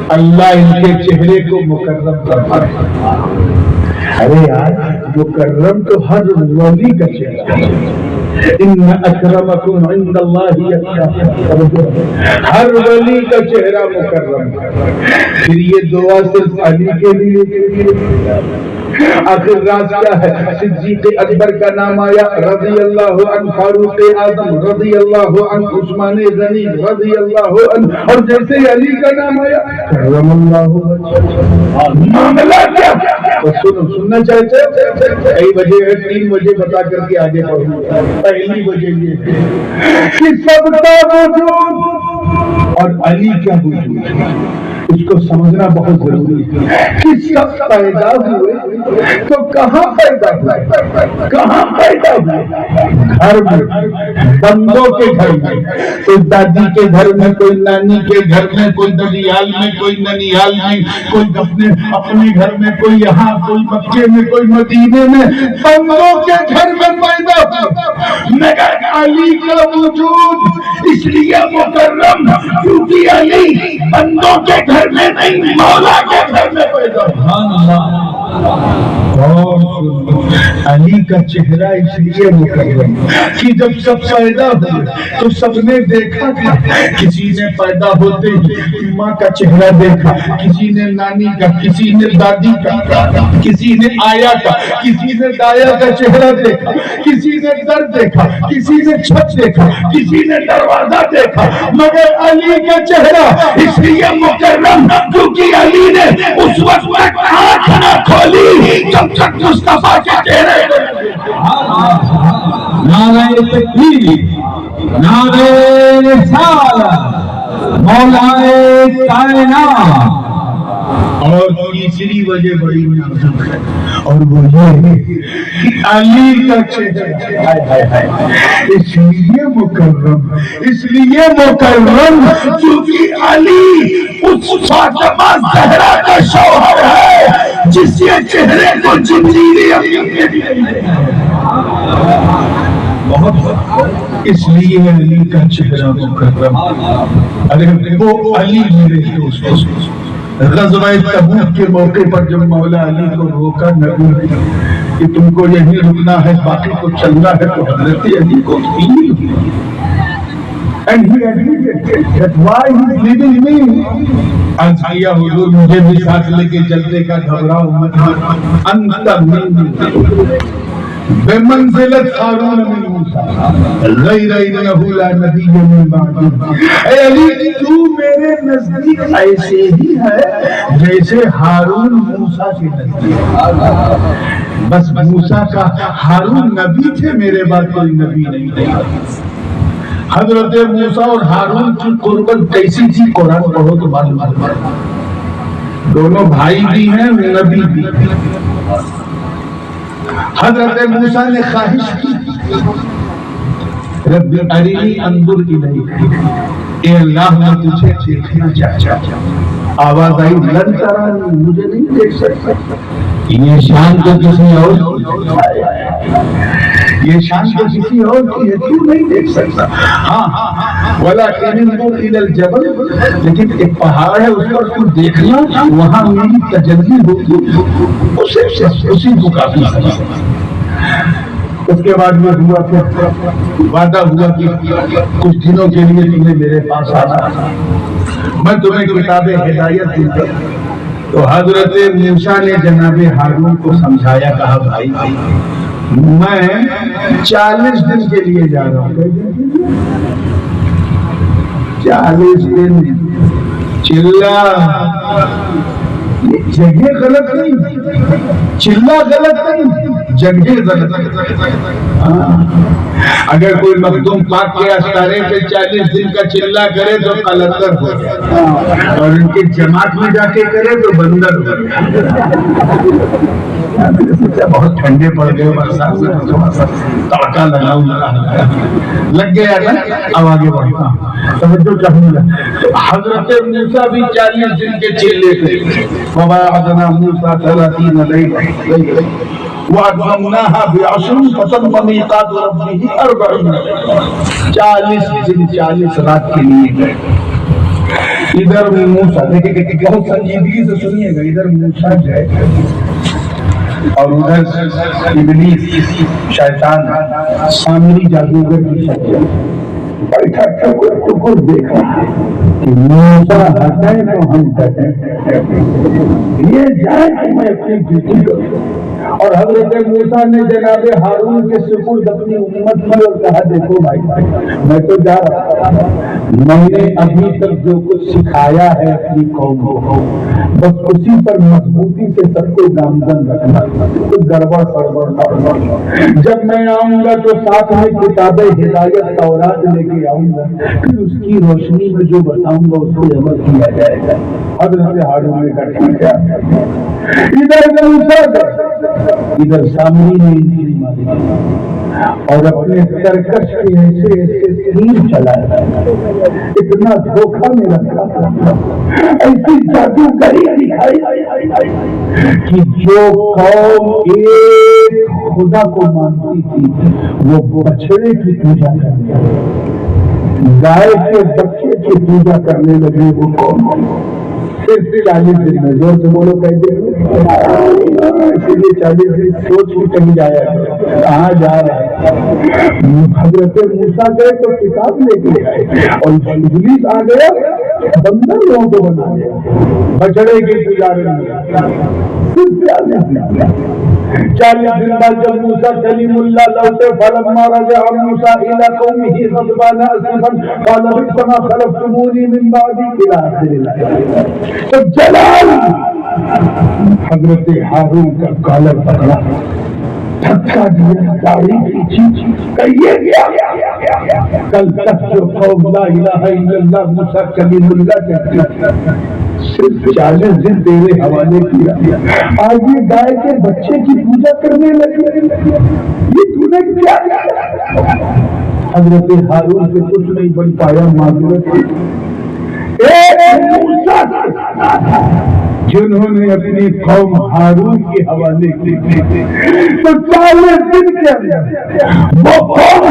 اللہ ان کے چہرے کو مکرم کرتا ہے ارے یار مکرم تو ہر ولی کا چہرہ ہے ان اکرمکم عند اللہ اتقاکم ہر ولی کا چہرہ مکرم ہے پھر یہ دعا صرف علی کے لیے آخر راز کیا ہے صدیق اکبر کا نام آیا رضی اللہ عنہ فاروق اعظم رضی اللہ عنہ عثمان غنی رضی اللہ عنہ اور جیسے علی کا نام آیا کرم اللہ معاملہ کیا سننا چاہتے کئی وجہ ہے 3 وجہ بتا کر کے آگے بڑھوں پہلی وجہ یہ کہ سب کا وجود اور علی کا وجود ہے، اس کو سمجھنا بہت ضروری ہے کہ سب پیدا ہوئے تو کہاں پیدا ہوئے؟ کہاں پیدا ہوئے؟ گھر میں، بندوں کے گھر میں، کوئی دادی کے گھر میں، کوئی نانی کے گھر میں، کوئی دلیال میں، کوئی ننیال میں، کوئی اپنے گھر میں، کوئی یہاں، کوئی مکے میں، کوئی مدینے میں، بندوں کے گھر میں پیدا ہوئے، مگر علی کا وجود اس لیے مکرم کیونکہ علی بندوں کے گھر میں نہیں، مولا کے گھر میں پیدا ہوا۔ اور علی کا چہرہ اس لیے مکرم کہ جب سب پیدا ہوئے تو سب نے دیکھا تھا، کسی نے پیدا ہوتے ہی ماں کا چہرہ دیکھا، کسی نے نانی کا، کسی نے دادی کا، کسی نے آیا کا، کسی نے دایا کا چہرہ دیکھا، کسی نے در دیکھا، کسی نے چھت دیکھا، کسی نے دروازہ دیکھا، مگر علی کا چہرہ اس لیے مکرم کیونکہ علی نے اس وقت تک آنکھ نہ کھولی جب تک مصطفیٰ کے چہرے کو نعرہ تکبیر، نعرہ رسالت، مولا کائنات۔ اور تیسری وجہ بڑی نازک ہے، اور وہ یہ ہے کہ علی کا چہرہ اس لیے مکرم، اس لیے مکرم کیونکہ علی اس فاطمہ زہرا کا شوہر ہے جس کے چہرے کو جبریل بہت، اس لیے علی کا چہرہ مکرم۔ ارے وہ علی میرے دوست، غزوہ تبوک کے موقع پر جب مولا علی کو روکا نبی کہ تم کو یہیں رکنا ہے، باقی کو چلنا ہے، تو حضرت علی کو فیل ہوئی، and he admitted that why he is leaving me۔ عرض کیا حضور مجھے بھی ساتھ لے کے چلنے کا گھبراؤ مت، انت منی بمنزلت ہارون من موسیٰ غیر انہو لا نبی من بعدی۔ اے علی تو میرے نزدیک ایسے ہی ہے جیسے ہارون موسیٰ کے نزدیک، بس موسیٰ کا ہارون نبی تھے، میرے بعد کوئی نبی نہیں تھا۔ حضرت موسیٰ اور ہارون کی قربت کیسی تھی؟ قرآن پڑھو تو معلوم ہے، دونوں بھائی بھی ہیں، نبی بھی۔ حضرت موسیٰ نے خواہش کی رب ارنی انظر الیک، اے اللہ میں تجھے دیکھنا چاہتا ہوں۔ آواز آئی لن ترانی، مجھے نہیں دیکھ سکتا، یہ شان تو کسی اور کی ہے، یہ شان تو کسی اور کی ہے، تو نہیں دیکھ سکتا۔ ہاں ولکن انظر الی الجبل، لیکن ایک پہاڑ ہے اس پر تو دیکھنا، وہاں میری تجلی ہوگی، اسی کو کافی ہے۔ اس کے بعد یہ ہوا کہ وعدہ ہوا کہ کچھ دنوں کے لیے تمہیں میرے پاس آنا، میں تمہیں کتاب ہدایت دوں گا۔ تو حضرت موسیٰ نے جناب ہارون کو سمجھایا، کہا بھائی میں 40 دن کے لیے جا رہا ہوں، 40 دن، چلا جگہ غلط نہیں، چلا غلط نہیں، جگہ غلط نہیں۔ اگر کوئی مخدوم پاک کے استارے پہ 40 دن کا چلا کرے تو قلندر ہو جائے، اور ان کی جماعت میں جا کے کرے تو بندر ہو جائے۔ بہت ٹھنڈے پڑ گئے، برسات میں تڑکا لگاؤں لگ گیا نا، اب آگے بڑھتا توجہ چاہوں گا۔ حضرت موسیٰ بھی 40 دن کے چلے تھے، وَوَاعَدْنَا مُوسَىٰ 30 لَيْلَةً وَأَتْمَمْنَاهَا بِعَشْرٍ فَتَمَّ مِيقَاتُ رَبِّهِ 40 40 دن 40 رات کے لیے گئے۔ ادھر موسیٰ دیکھیں، بہت سنجیدگی سے سنیے گا، ادھر موسیٰ گئے اور ادھر ابلیس شیطان سامری جادوگر کی شکل بیٹھا ٹکر دیکھ رہا کہ موسیٰ ہٹے تو ہم ہٹیں، یہ جائے کہ میں اپنی ڈیوٹی کروں۔ اور حضرت موسیٰ نے جناب ہارون کے سپرد اپنی امت میں اور کہا دیکھو بھائی میں تو جا رہا ہوں، میں نے ابھی تک جو کچھ سکھایا ہے اپنی قوم کو بس اسی پر مضبوطی سے سب کو گامزن رکھنا، کچھ گڑبڑ سڑبڑ نہ۔ جب میں آؤں گا تو ساتھ میں کتاب ہدایت تورات لے کے آؤں گا، پھر اس کی روشنی میں جو بتاؤں گا اس کو عمل کیا جائے گا۔ حضرت ہارون نے کہا کیا ادھر موسیٰ ادھر سامری نے انجیل ماری اور اپنے ترکش کے ایسے ایسے تیر چلایا، اتنا دھوکہ میں رکھا، ایسی جادوگری دکھائی کہ جو قوم ایک خدا کو مانتی تھی وہ بچڑے کی پوجا کرنے لگے، گائے کے بچے کی پوجا کرنے لگے وہ قوم۔ صرف 40 دن میں زور سے بولو کہتے اسی لیے 40 دن سوچ بھی کہیں جایا کہاں جا رہے ہیں۔ حضرت موسیٰ گئے تو کتاب لے کے آئے اور ابلیس آ گیا بندر لوگوں کو بنا دیا، بچڑے کی پجاری صرف 40 دن بعد جب موسیٰ کلیم اللہ لوٹے فلما رجع موسیٰ إلى قومه غضبان آسفا قال بئس ما خلفتموني من بعدي إلى آخر الآية۔ تو جلال حضرت ہارون کا کالر پکڑا، دھکا دیا، داڑھی کھینچی، کہیے کیا کل تک جو قوم لا الہ الا اللہ موسیٰ کلیم اللہ کہتے صرف 40 دن تیرے حوالے کیا، آج یہ گائے کے بچے کی پوجا کرنے لگے، یہ تو نے کیا کیا؟ حضرت ہارون سے کچھ نہیں بن پایا، معذرت ایک موسیٰ جنہوں نے اپنی قوم ہارون کے حوالے کی تو 40 دن کے اندر وہ قوم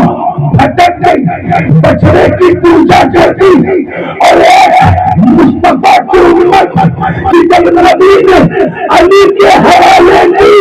بھٹک گئی، بچڑے کی پوجا کرتی اور مصطفیٰ کی امت کی جب نبی نے علی کے حوالے کی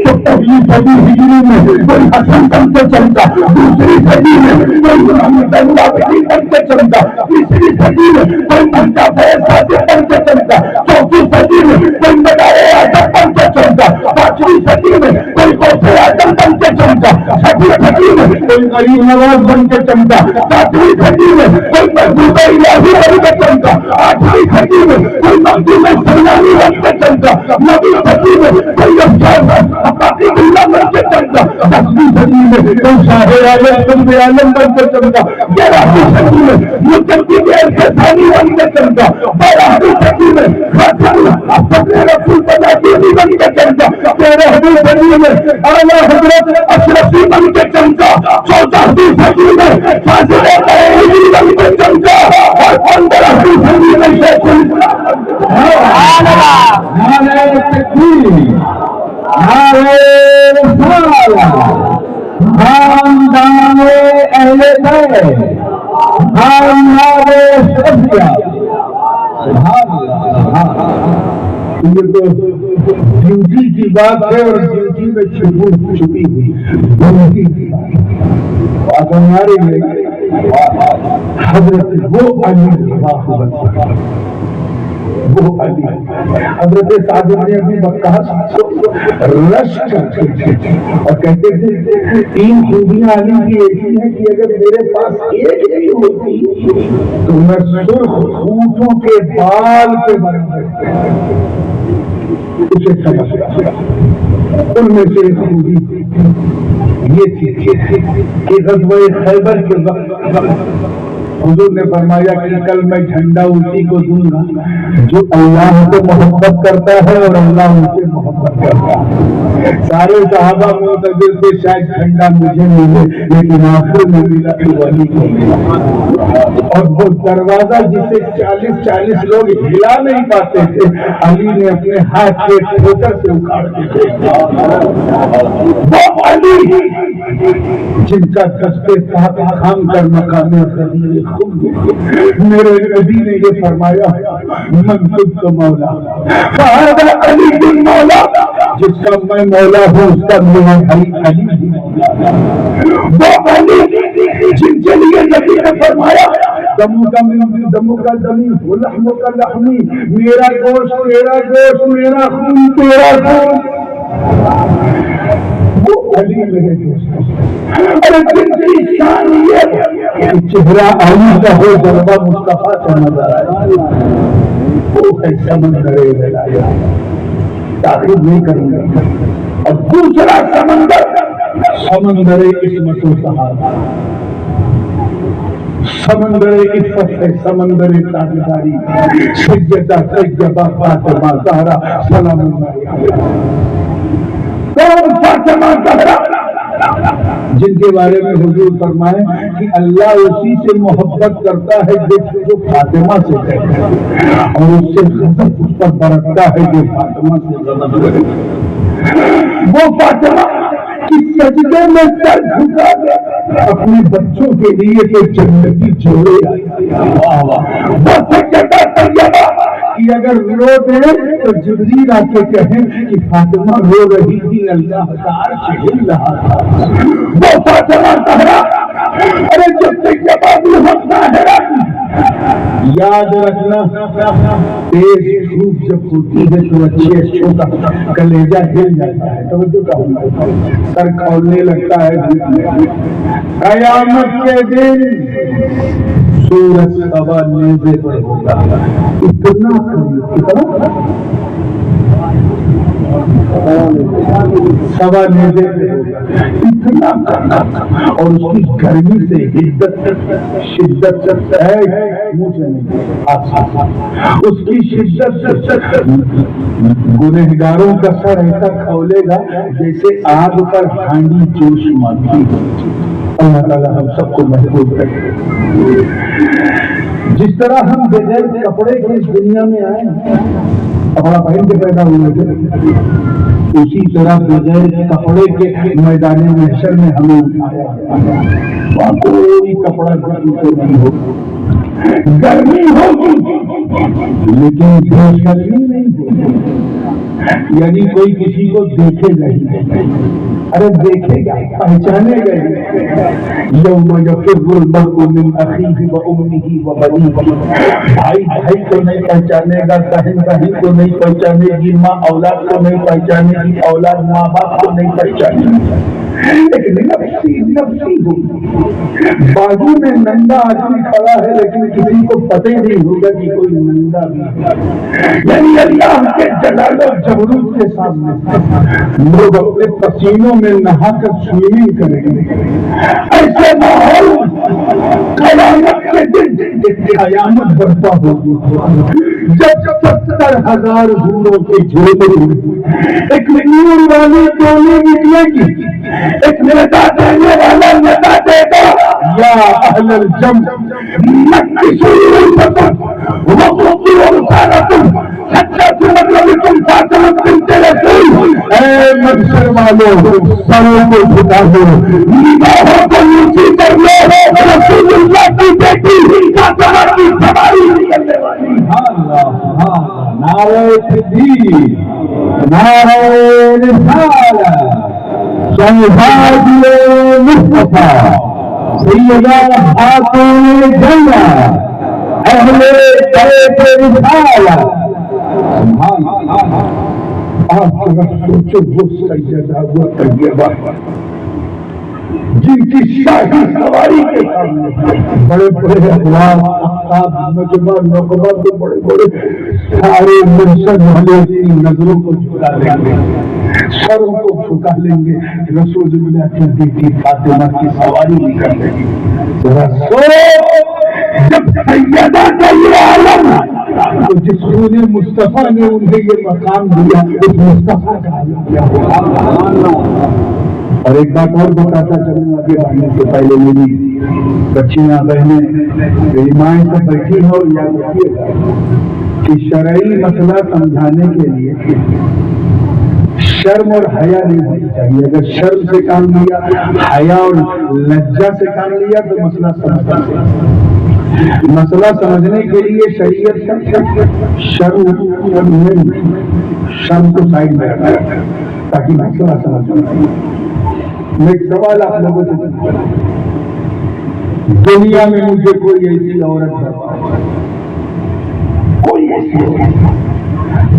تو پہلی صدی ہجری میں کوئی حسن بنتے چلتا، دوسری صدی میں کوئی محمد اللہ بنتے چلتا، تیسری صدی میں کوئی منجا فیض صادق بنتے چلتا، چوتھی صدی میں کوئی مدارے اعظم بنتے چلتا، پانچویں صدی میں کوئی غوث اعظم بنتے چلتا، چھٹی صدی میں کوئی غریب نواز بن کے چمکا، ساتویں صدی میں کوئی محبوب الہی بن کے چمکا، آٹھویں صدی میں کوئی مخدوم سلیمانی بن کے چمکا، نویں صدی میں کوئی عباسی اللہ بن کے چمکا، 10ویں صدی میں کوئی شاہ عالم قطب عالم بن کے چمکا، 11ویں صدی میں مجدد ثانی بن کے چمکا، 12ویں صدی میں خاتم اپنے رسول بن کے چمکا، 13ویں صدی میں اعلیٰ حضرت اشرفی بن کے چمکا، 14ویں صدی میں فاضل بریلوی بن کے چمکا اور 15ویں صدی میں شیخ الاسلام۔ نعرہ تکبیر، نعرہ رسالت، خاندان اہل بیت، خاندان شفیع۔ سبحان اللہ۔ یہ تو ڈیوٹی کی بات ہے اور ڈیوٹی میں چھپی ہوئی ڈیوٹی کی بات ہمارے لیے حضرت وہ علی وہ علی حضرت صادق نے اپنی بکاس رش کرتے تھے اور کہتے تھے 3 خوبیاں علی کی ایسی ہیں کہ اگر میرے پاس ایک نہیں ہوتی تو میں سرخ اونٹوں کے بال کے برابر اسے سمجھ گیا۔ ان میں سے ایک خوبی یہ تھی کہ غزوہ خیبر کے وقت حضور نے فرمایا کہ کل میں جھنڈا اسی کو دوں گا جو اللہ سے محبت کرتا ہے اور اللہ ان سے محبت کرتا ہے۔ سارے صحابہ منتظر تھے شاید جھنڈا مجھے ملے، لیکن آخر میں ملا کہ علی کو ملا، اور وہ دروازہ جسے 40 لوگ ہلا نہیں پاتے تھے علی نے اپنے ہاتھ کے ٹھوکر سے اکھاڑ کے پھینکا۔ وہ علی جن کا دستے پاک خام کر مقام خدیر میرے نبی نے یہ فرمایا من كنت مولا فهذا علی بن مولا، جس کا میں مولا ہوں اس کا میرا علی وہ علی جن کے لیے نبی نے فرمایا دمو کا دمی لحم کا لحمی، میرا گوشت تیرا گوشت، میرا خون تیرا خون۔ وہ علی میرے دوست، ارے جن کی شان یہ کہ چہرہ علی کا ہو جلوہ مصطفیٰ کا نظر آئے، وہ ہے سمندر ولایت، تاخیر نہیں کروں گا۔ اور دوسرا سمندر عصمت و صحابہ، سمندر عفت ہے، سمندر تابعداری، سیدہ طیبہ فاطمہ زہرا سلام اللہ علیہا۔ کون فاطمہ زہرا؟ جن کے بارے میں حضور فرمائے کہ اللہ اسی سے محبت کرتا ہے جو فاطمہ سے کرتا ہے، اور اس سے غضب اس پر برتتا ہے جو فاطمہ سے غضب کرے۔ وہ فاطمہ کہ سجدے میں سر جھکا دے اپنے بچوں کے لیے تو جنتی جوڑے آئے، وہ سجدہ طیبہ کہ اگر رو دے تو جبریل آ کے کہیں کہ فاطمہ رو رہی تھی، اللہ کا عرش ہل رہا تھا۔ وہ فاطمہ زہرا، ارے جب طیبہ بھی ہوتا ہے، یاد رکھنا تیز دھوپ جب ہوتی ہے تو اچھے اچھوں کا کلیجہ ہل جاتا ہے، توجہ کرنا، سر کھولنے لگتا ہے۔ قیامت کے دن سورج سوا نیزے پر ہوگا، اتنا سوا نیزے پر ہوگا، اتنا اور اس کی گرمی سے شدت ہے، منہ سے نہیں، اس کی شدت سے گنہگاروں کا سر ایسا کھولے گا جیسے آگ پر ہانڈی جوش مارتی۔ اللہ تعالیٰ ہم سب کو محفوظ رکھے۔ جس طرح ہم بغیر کپڑے کے اس دنیا میں آئے، کپڑا پہن کے پیدا ہوئے تھے، اسی طرح بغیر کپڑے کے میدان محشر میں ہمیں اٹھایا، وہاں کوئی کپڑا نہیں ہو، گرمی ہوگی لیکن گرمی نہیں ہوگی، یعنی کوئی کسی کو دیکھے نہیں، ارے دیکھے گا، پہچانے گا۔ یوم یفر المرء من اخیہ وامہ وبنیہ، بھائی بھائی کو نہیں پہچانے گا، بہن بہن کو نہیں پہچانے گی، ماں اولاد کو نہیں پہچانے گی، اولاد ماں باپ کو نہیں پہچانے گی، لیکن نفسی نفسی ہوگی۔ بازو میں ننگا آدمی کھڑا ہے لیکن کسی کو پتہ نہیں ہوگا کہ کوئی ننگا بھی ہے، یعنی اللہ کے جلال و جبروت کے سامنے لوگ اپنے پسینوں میں نہا کر سوئمنگ کریں گے۔ ایسے ماحول قیامت کے دن قیامت برپا ہوگی جب 70,000 حوروں کے جھوٹے ایک نور والی ٹولی نکلے گی، ایک ندا دینے والا ندا دے گا، یا اہل الجم نکسوا رؤوسکم وغضوا ابصارکم حتی تبلغکم فاطمہ بنت رسول۔ اے محشر والوں، سروں کو جھکا دو، نگاہوں کو نیچی کر لو، رسول اللہ کی بیٹی فاطمہ کی سواری نکلنے والی۔ نعرہ تکبیر، نعرہ رسالہ، شہزاد مصطفیٰ سیدہ خاتون جنہ اہل بیت رسالہ۔ سبحان اللہ، آپ ذرا سوچو وہ سیدہ وہ طیبہ جن کی شاہی سواری کے سامنے بڑے بڑے اخلاق اقطاب نجمہ نقبہ کے بڑے بڑے سارے مرشد والے کی نظروں کو جھکا لیں گے، سروں کو جھکا لیں گے، رسول اللہ کی بیٹی فاطمہ کی سواری نکل لیں گی۔ ذرا سوچ، جب سیدہ کا یہ عالم تو جس خون مصطفیٰ نے انہیں یہ مقام دیا، اس مصطفیٰ کا عالم کیا ہوگا۔ اور ایک بات اور بتاتا چلوں آگے بڑھنے سے پہلے، میری بچیاں بہنیں مائیں سے بیٹھی ہو، یاد رکھیے گا کہ شرعی مسئلہ سمجھانے کے لیے شرم اور حیا نہیں ہونی چاہیے۔ اگر شرم سے کام لیا، حیا اور لجہ سے کام لیا تو مسئلہ سمجھتا ہے۔ مسئلہ سمجھنے کے لیے شریعت شرم کو سائڈ میں رکھا تاکہ مسئلہ سمجھ میں۔ میں ایک سوال آپ لوگوں سے پوچھتا ہوں، دنیا میں مجھے کوئی ایسی عورت بتائے، کوئی ایسی عورت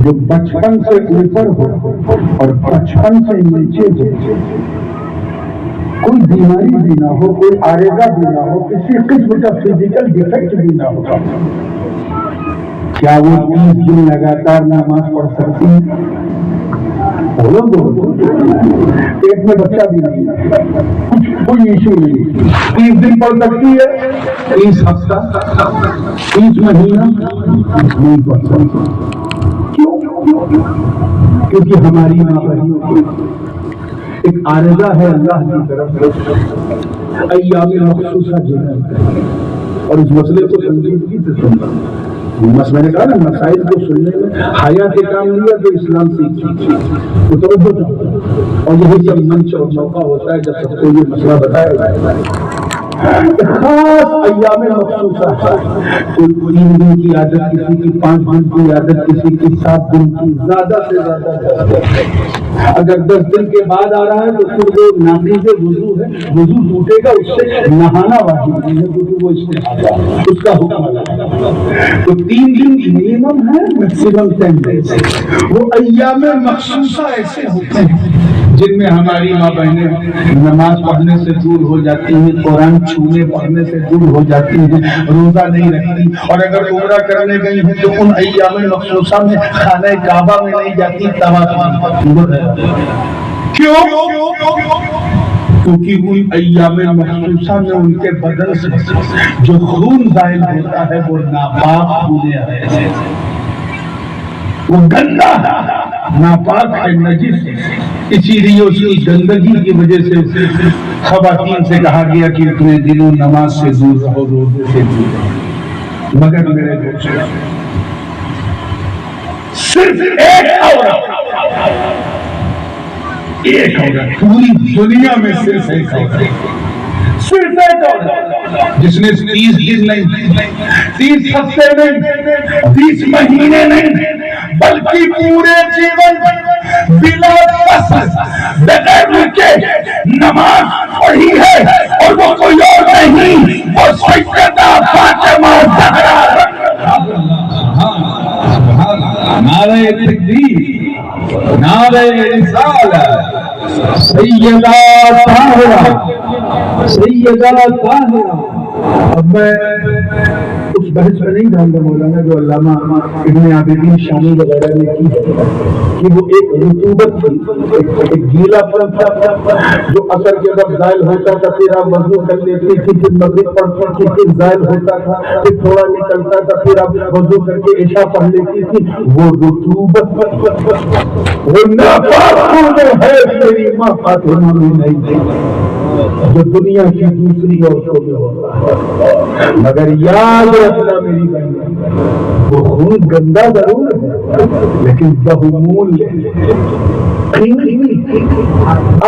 جو 55 سے اوپر ہو اور 55 سے نیچے ہو، کوئی بیماری بھی نہ ہو، کوئی عارضہ بھی نہ ہو، کسی قسم کا فزیکل ڈیفیکٹ بھی نہ ہو، کیا وہ 30 دن لگاتار نماز پڑھ سکتی ہیں؟ پیٹ میں بچہ بھی نہیں، کچھ کوئی ایشو نہیں، 30 دن پڑھ سکتی ہے، 30 ہفتہ، 30 مہینہ نہیں پڑھ سکتی۔ کیوں؟ کیونکہ ہماری ماں بہنوں کی ایک عارضہ ہے اللہ کی طرف سے، ایام مخصوصہ جنت، اور اس مسئلے کو سنجیدگی سے سننا۔ میں نے کہا نا، مسائل کو سننے میں حیا سے کام لیا تو اسلام سیکھی تو توجہ، اور یہی جب منچ اور موقع ہوتا ہے جب سب کو یہ مسئلہ بتایا جائے گا۔ خاص ایام مخصوصہ، کوئی 3 دن کی عادت کسی کی، 5 دن کی عادت کسی کی، 7 دن کی، زیادہ سے زیادہ 10 دن۔ اگر 10 دن کے بعد آ رہا ہے تو پھر وہ ناقض وضو ہے، وضو ٹوٹے گا، اس سے نہانا واجب نہیں ہے کیونکہ وہ استحاضہ ہے، اس کا حکم الگ ہے۔ تو 3 دن منیمم ہے، میکسیمم 10 days۔ وہ ایام مخصوصہ ایسے ہوتے ہیں جن میں ہماری ماں بہنیں نماز پڑھنے سے دور ہو جاتی ہیں، قرآن چھونے پڑھنے سے دور ہو جاتی ہیں، روزہ نہیں رکھتی، اور اگر عمرہ کرنے گئی ہیں تو ان ایام مخصوصہ میں خانہ کعبہ میں نہیں جاتی، طواف نہیں کرتی۔ کیوں؟ کیونکہ ان ایام مخصوصہ میں ان کے بدن سے جو خون ظاہر ہوتا ہے وہ ناپاک ہونے آئے ہیں، وہ گندا ہے، ناپاک ہے، نجس ہے۔ اسی لیے اس کی گندگی کی وجہ سے خواتین سے کہا گیا کہ اپنے دلوں نماز سے دور رہو، روزے سے دور رہو۔ مگر میرے دوست، صرف ایک عورت پوری دنیا میں صرف ایک عورت جس نے 30 دن نہیں، 30 ہفتے نہیں، 30 مہینے نہیں، بلکہ پورے جیون بلا فصل بغیر رکے نماز پڑھی ہے، اور وہ کوئی اور نہیں، وہ سیدہ فاطمہ زہرا۔ نعرہ تکبیر، نعرہ رسالت، سیدہ طاہرہ، سیدہ طاہرہ۔ اب میں اس بحث میں نہیں جاؤں گا مولانا جو علامہ ابن عابدین شامی وغیرہ نے کی ہے کہ وہ ایک رطوبت تھی، ایک گیلا پن تھا جو اثر کے وقت زائل ہوتا تھا، پھر آپ وضو کر لیتی تھی، پھر مغرب پڑھتی تھی، پھر زائل ہوتا تھا، پھر تھوڑا نکلتا تھا، پھر آپ وضو کر کے عشاء پڑھ لیتی تھی۔ وہ رطوبت، وہ ناپاک ہے میری ماں فاطمہ میں نہیں تھی جو دنیا کی دوسری عورتوں میں ہوتا ہے۔ مگر یاد رکھنا میری بہن، وہ خون گندا ضرور ہے لیکن بہمول ہے،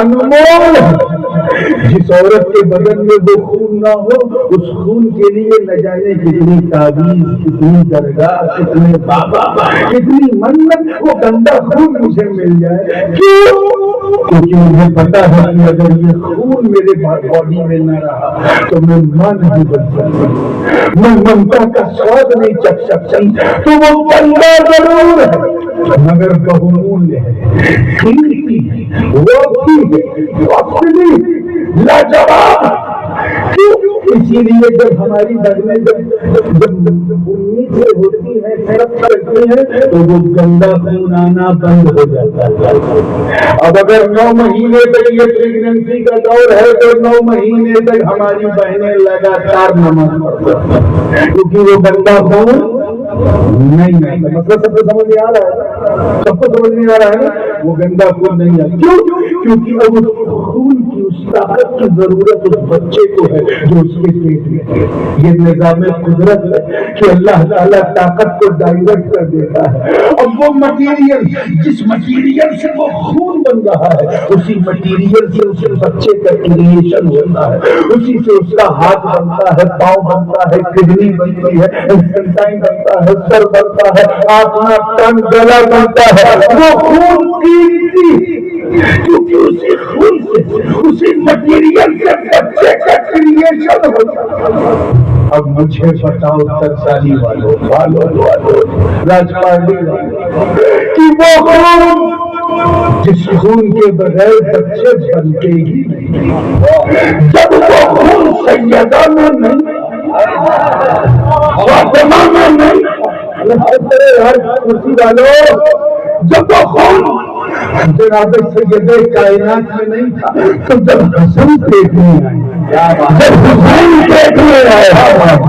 انمول ہے۔ جس عورت کے بدن میں وہ خون نہ ہو، اس خون کے لیے نہ جانے کتنی تعویذ، کتنی درگاہ، کتنے بابا، کتنی منت، وہ گندا خون مجھے مل جائے۔ کیوں؟ کیونکہ مجھے پتا ہے کہ اگر یہ خون میرے باڈی میں نہ رہا تو میں ماں نہیں بن سکتی، میں ممتا کا سواد نہیں چکھ سکتی۔ تو وہ گندا ضرور ہے مگر بہمول ہے، قیمتی ہے، وقتی ہے، وقتی لاجواب۔ اسی لیے جب ہماری بہنیں جب امید سے ہوتی ہیں، طرف کرتی ہیں، تو وہ گندا خون آنا بند ہو جاتا ہے۔ اب اگر 9 مہینے تک یہ پریگننسی کا دور ہے تو 9 مہینے تک ہماری بہنیں لگاتار نماز پڑھتی ہیں کیونکہ وہ گندا خون نہیں آتا۔ مطلب سب کو سمجھ میں آ رہا ہے، سب کو سمجھ میں آ رہا ہے، وہ گندا خون نہیں آتا۔ کیوں؟ کیونکہ اب اس خون کی، اس طاقت کی ضرورت اس بچے کو ہے جو اس کے پیٹ میں ہے۔ یہ نظام قدرت ہے کہ اللہ تعالیٰ طاقت کو ڈائیورٹ کر دیتا ہے، اور وہ مٹیریل، جس مٹیریل سے وہ خون بن رہا ہے، اسی مٹیریل سے اس بچے کا کریشن ہوتا ہے، اسی سے اس کا ہاتھ بنتا ہے، پاؤں بنتا ہے، کڈنی بنتی ہے، انٹسٹائن بنتا ہے، سر بنتا ہے، آنکھ، کان، گلا بنتا ہے۔ وہ خون قیمتی کیونکہ اسی خون سے، اسی مٹیریل سے بچے کا کریشن ہوتا ہے۔ اب مجھے بتاؤ ترسالی والوں راجپالی والوں کہ وہ خون جس خون کے بغیر بچے بنتے ہی نہیں، جب وہ خون سیدہ میں نہیں، فاطمہ میں نہیں، ہر کرسی والوں جب وہ خون جناب سید کائنات میں نہیں تھا تو جب حسن دیکھنے آئے، جب حسین دیکھنے آئے،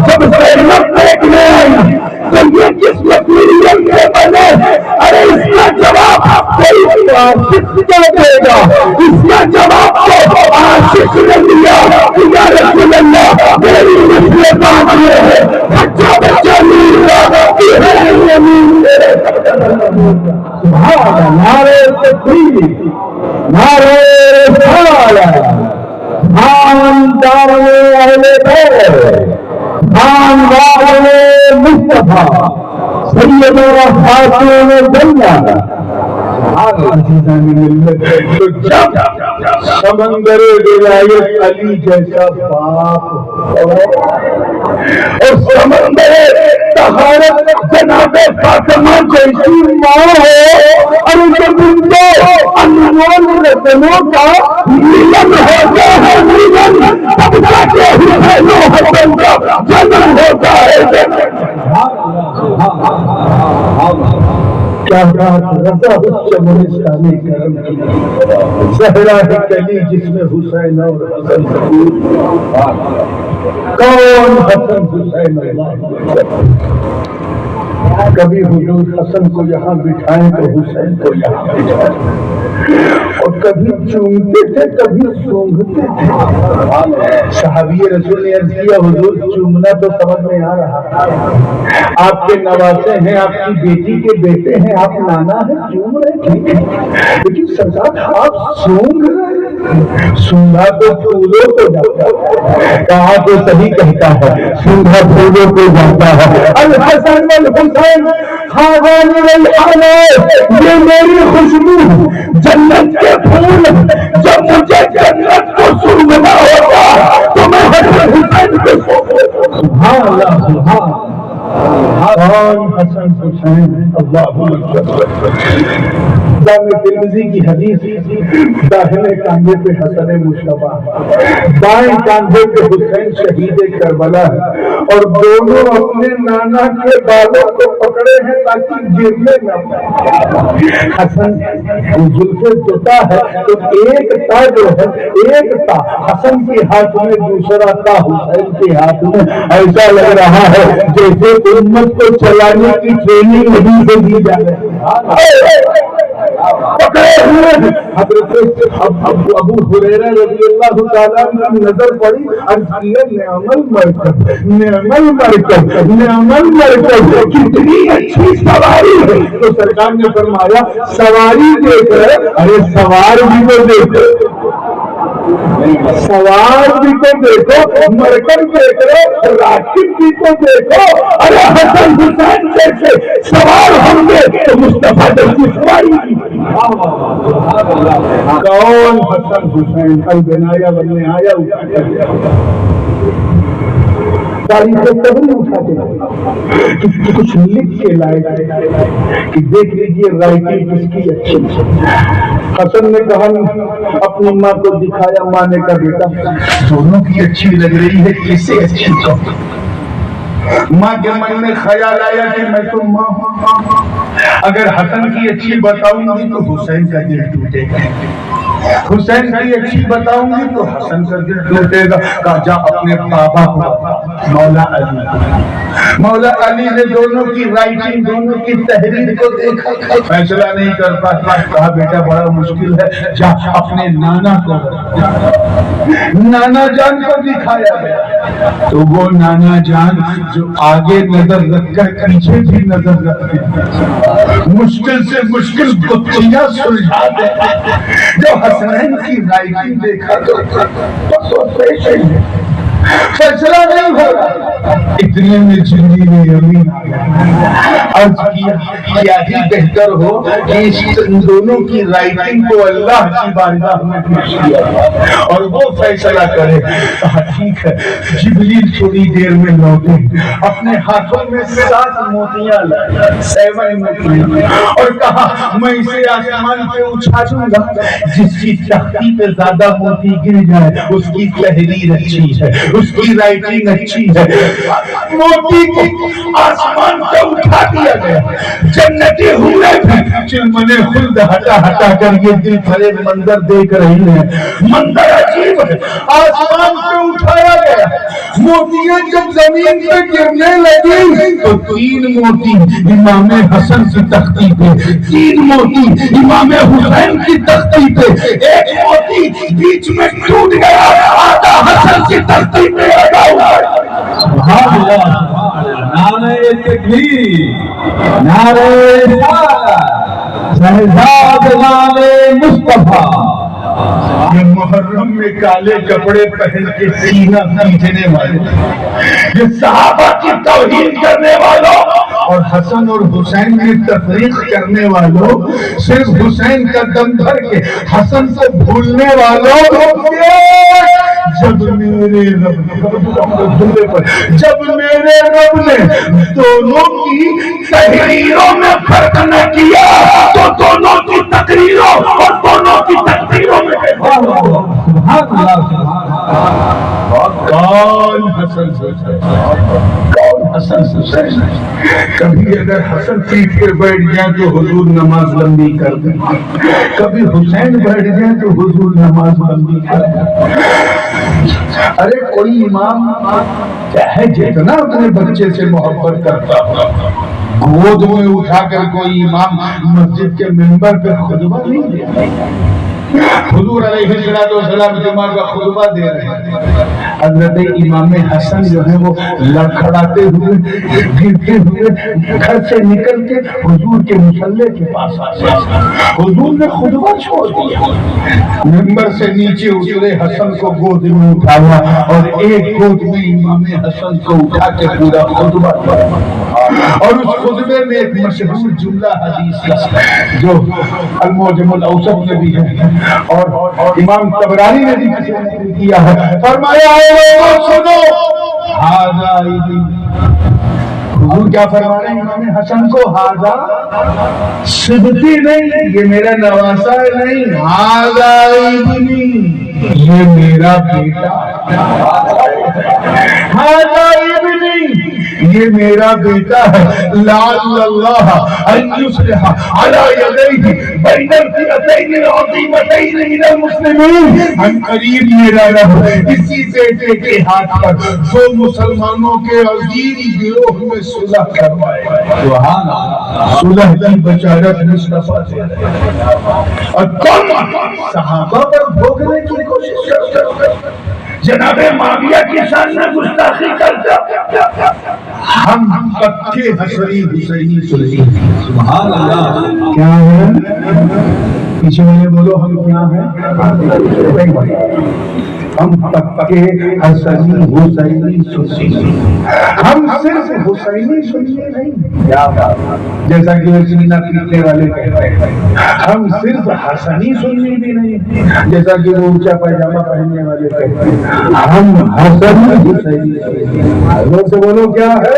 جب زینب دیکھنے آئی تو یہ کس مٹیریل سے بنے؟ ارے اس کا جواب کوئی عاشق کیا دے گا؟ اس کا جواب تو عاشق نے دیا کہ یا رسول اللہ میری نسل باقی ہے، بچہ بچہ میرا کہ ہے یمین میرے سبحان نعرہ تکبیر، نعرہ رسالت، خاندار اہل بیت، خاندار مصطفیٰ سید و خاتون دنیا۔ عزیزان ملت، تو جب سمندر ولایت علی جیسا باپ اور سمندر طہارت جناب فاطمہ جیسی ماں ہو اور جب ان کو انمول رتنوں کا ملن ہوتا ہے، ملن تب جا کے حسین و حسن کا جنم ہوتا ہے۔ کیا بات رضا چمنستانی کرم کی زہرا ہے کلی جس میں حسین اور حسن کون حسن حسین اللہ، کبھی حضور حسن کو یہاں بٹھائیں تو حسین کو یہاں بٹھائیں، اور کبھی چومتے تھے کبھی سونگھتے تھے۔ صحابی رسول نے عرض کیا حضور چومنا تو سمجھ میں آ رہا، آپ کے نواسے ہیں، آپ کی بیٹی کے بیٹے ہیں، آپ نانا ہیں، چوم رہے ہیں، لیکن سرکار آپ سونگ رہے ہیں، سونگا تو پھولوں کو جاتا ہے، کہا تو صحیح کہتا ہے، سونگا پھولوں کو جاتا ہے۔ الحسن والحسین خاقان ریحانہ، یہ میری خوشبو جنت کے پھول، جب مجھے جنت کو سونگنا ہوگا تو میں حسن حسین کو سونگوں۔ سبحان اللہ، سبحان کون حسن حسین، اللہ اکبر۔ جامع ترمذی کی حدیث، داہنے کاندھے پہ حسن مصطفیٰ، بائیں کاندھے پہ حسین شہید کربلا ہے، اور دونوں اپنے نانا کے بالوں کو پکڑے ہیں تاکہ گرنے نہ پائے۔ حسن زلفے جوتا ہے تو ایک تا جو ہے، ایک تا حسن کے ہاتھ میں، دوسرا تا حسین کے ہاتھ میں، ایسا لگ رہا ہے جیسے امت کو چلانے کی ٹریننگ نہیں سے دی جا رہی ہے۔ پکڑے ہوئے حضرت ابو ہریرہ رضی اللہ تعالیٰ کی نظر پڑی، عرض کیا نعم المرکب، نعم المرکب، نعم المرکب، کتنی اچھی سواری ہے۔ تو سرکار نے فرمایا سواری دیکھ رہے، ارے سوار بھی تو دیکھو، سوار بھی تو دیکھو، مرکب دیکھ رہے، راکب بھی تو دیکھو، ارے حسن حسین جیسے سوار ہوں گے تو مصطفیٰ جیسی سواری بھی۔ کون حسن حسین؟ البنایا بننے آیا اٹھا کر تاریخ کبھی اٹھاتے کچھ لکھ کے لائے کہ دیکھ لیجیے رائٹنگ کس کی اچھی۔ حسن نے کہا اپنی ماں کو دکھایا، ماں نے کہا بیٹا دونوں کی اچھی لگ رہی ہے، کسے اچھی کہو؟ ماں کے من میں خیال آیا کہ میں تو ماں ہوں، اگر حسن کی اچھی بتاؤں گی تو حسین کا دل ٹوٹے گا، حسین کی اچھی بتاؤں گی تو حسن کا دل ٹوٹے گا۔ کہا جا اپنے بابا کو مولا علی نے دونوں کی رائٹنگ، دونوں کی تحریر کو دیکھا، فیصلہ نہیں کر پاتا، کہا بیٹا بڑا مشکل ہے، جا اپنے نانا کو، نانا جان کو دکھایا گیا تو وہ نانا جان جو آگے نظر رکھ کر پیچھے بھی نظر رکھتے ہیں، مشکل سے مشکل گتھیاں سلجھا دیتے، جو حسنین کی رائٹنگ دیکھا تو پیش ہے فیصلہ نہیں ہو رہا، اتنے میں جبریل امین آ گیا۔ عرض کیا کیا ہی بہتر ہو کہ ان دونوں کی رائٹنگ کو اللہ کی بارگاہ میں پیش کیا اور وہ فیصلہ کرے۔ کہا ٹھیک ہے۔ جبریل تھوڑی دیر میں لوٹے، اپنے ہاتھوں میں 7 موتیاں لائے، 7 موتیاں، اور کہا میں اسے آسمان پہ اچھالوں گا، جس کی تختی پہ زیادہ موتی گر جائے اس کی تحریر اچھی ہے، اس کی رائٹنگ اچھی ہے۔ موتی کو آسمان سے اٹھا دیا گیا۔ جنتی حوریں بھی چلمنے خلد ہٹا ہٹا کر یہ دل فریب منظر دیکھ رہی ہیں۔ منظر عجیب ہے، آسمان سے اٹھایا گیا، موتیاں جب زمین پہ گرنے لگی تو 3 موتی امام حسن کی تختی پہ، 3 موتی امام حسین کی تختی پہ، 1 موتی بیچ میں ٹوٹ گیا، آقا حسن کی تختی پہ لگا ہوا ہے۔ سبحان اللہ، نعرہ تکبیر، نعرہ رسالت، شہزاد نام مصطفیٰ۔ یہ محرم میں کالے کپڑے پہن کے سینہ پیٹنے والے، یہ صحابہ کی توہین کرنے والوں اور حسن اور حسین میں تفریق کرنے والوں، صرف حسین کا دم بھر کے حسن کو بھولنے والوں، جب میرے رب نے دونوں کی تحریروں میں فرق نہ کیا تو دونوں کی تقریروں اور دونوں کی تقریروں میں کون حسن حسین، کون حسن حسین۔ کبھی اگر حسن پیٹ کے بیٹھ جائیں تو حضور نماز لمبی کر دیں، کبھی حسین بیٹھ جائیں تو حضور نماز لمبی کر دیں۔ ارے کوئی امام چاہے جتنا اپنے بچے سے محبت کرتا ہو، گود میں اٹھا کر کوئی امام مسجد کے منبر پہ خطبہ نہیں دیتا۔ حضور علیہ السلام جمعہ کا خطبہ دے رہے ہیں، حضرت امام حسن جو ہے وہ لڑکھڑاتے ہوئے گرتے ہوئے گھر سے نکل کے حضور کے مصلی کے پاس آئے۔ حضور نے خطبہ چھوڑ دیا، منبر سے نیچے اترے، حسن کو گود میں اٹھایا اور ایک گود میں امام حسن کو اٹھا کے پورا خطبہ پڑھا۔ اور اس خطبے میں ایک مشہور جملہ حدیث جو المعجم الاوسط میں بھی ہے اور امام طبرانی نے بھی کیا ہے، فرمایا ہے سنو ھذا ابنی۔ حضور کیا فرما رہے ہیں امام حسن کو؟ ھذا صبتی نہیں، یہ میرا نواسا نہیں، ھذا ابنی، یہ میرا بیٹا، ھذا ابنی، یہ میرا بیٹا ہے۔ لعل اللہ ان یصلح علی یدیہ بین الفئتین العظیمتین من المسلمین، ہم قریب میرا رب اسی بیٹے کے ہاتھ پر 2 مسلمانوں کے عظیم گروہ میں صلح کروائے۔ سبحان اللہ، صلح کی بشارت مصطفیٰ سے، اور تم صحابہ پر بھوگنے کی کوشش کرتے ہو، جناب معاویہ کی شان میں گستاخی کرتے ہو۔ ہم پکے حسنی حسینی سنی۔ سبحان اللہ، کیا ہے؟ پیچھے میں بولو ہم کیا ہیں؟ ہم پکے حسنی حسینی سنی۔ ہم صرف حسینی سنی نہیں، جیسا کہ وہ سینہ پیٹنے والے کہتے ہیں، ہم صرف حسنی سنی بھی نہیں، جیسا کہ وہ اونچا پائجامہ پہننے والے کہتے ہیں، ہم حسنی حسینی سنی۔ سے بولو کیا ہے؟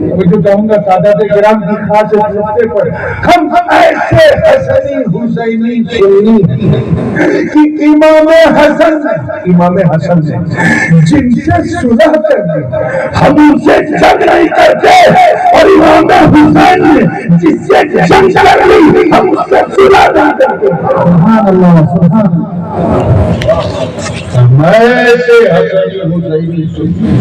میں جو کہوں گا سادات کرام کی خاص رستے پر ہم ایسے حسنی حسینی سنی کہ امام حسن نے جن سے صلح کر دی ہم ان سے جنگ نہیں کرتے، اور امام حسین نے جس سے جنگ کر لی ہم اس سے صلح نہیں کرتے۔ سبحان اللہ، سبحان اللہ، ہم ایسے حسنی حسینی سنی۔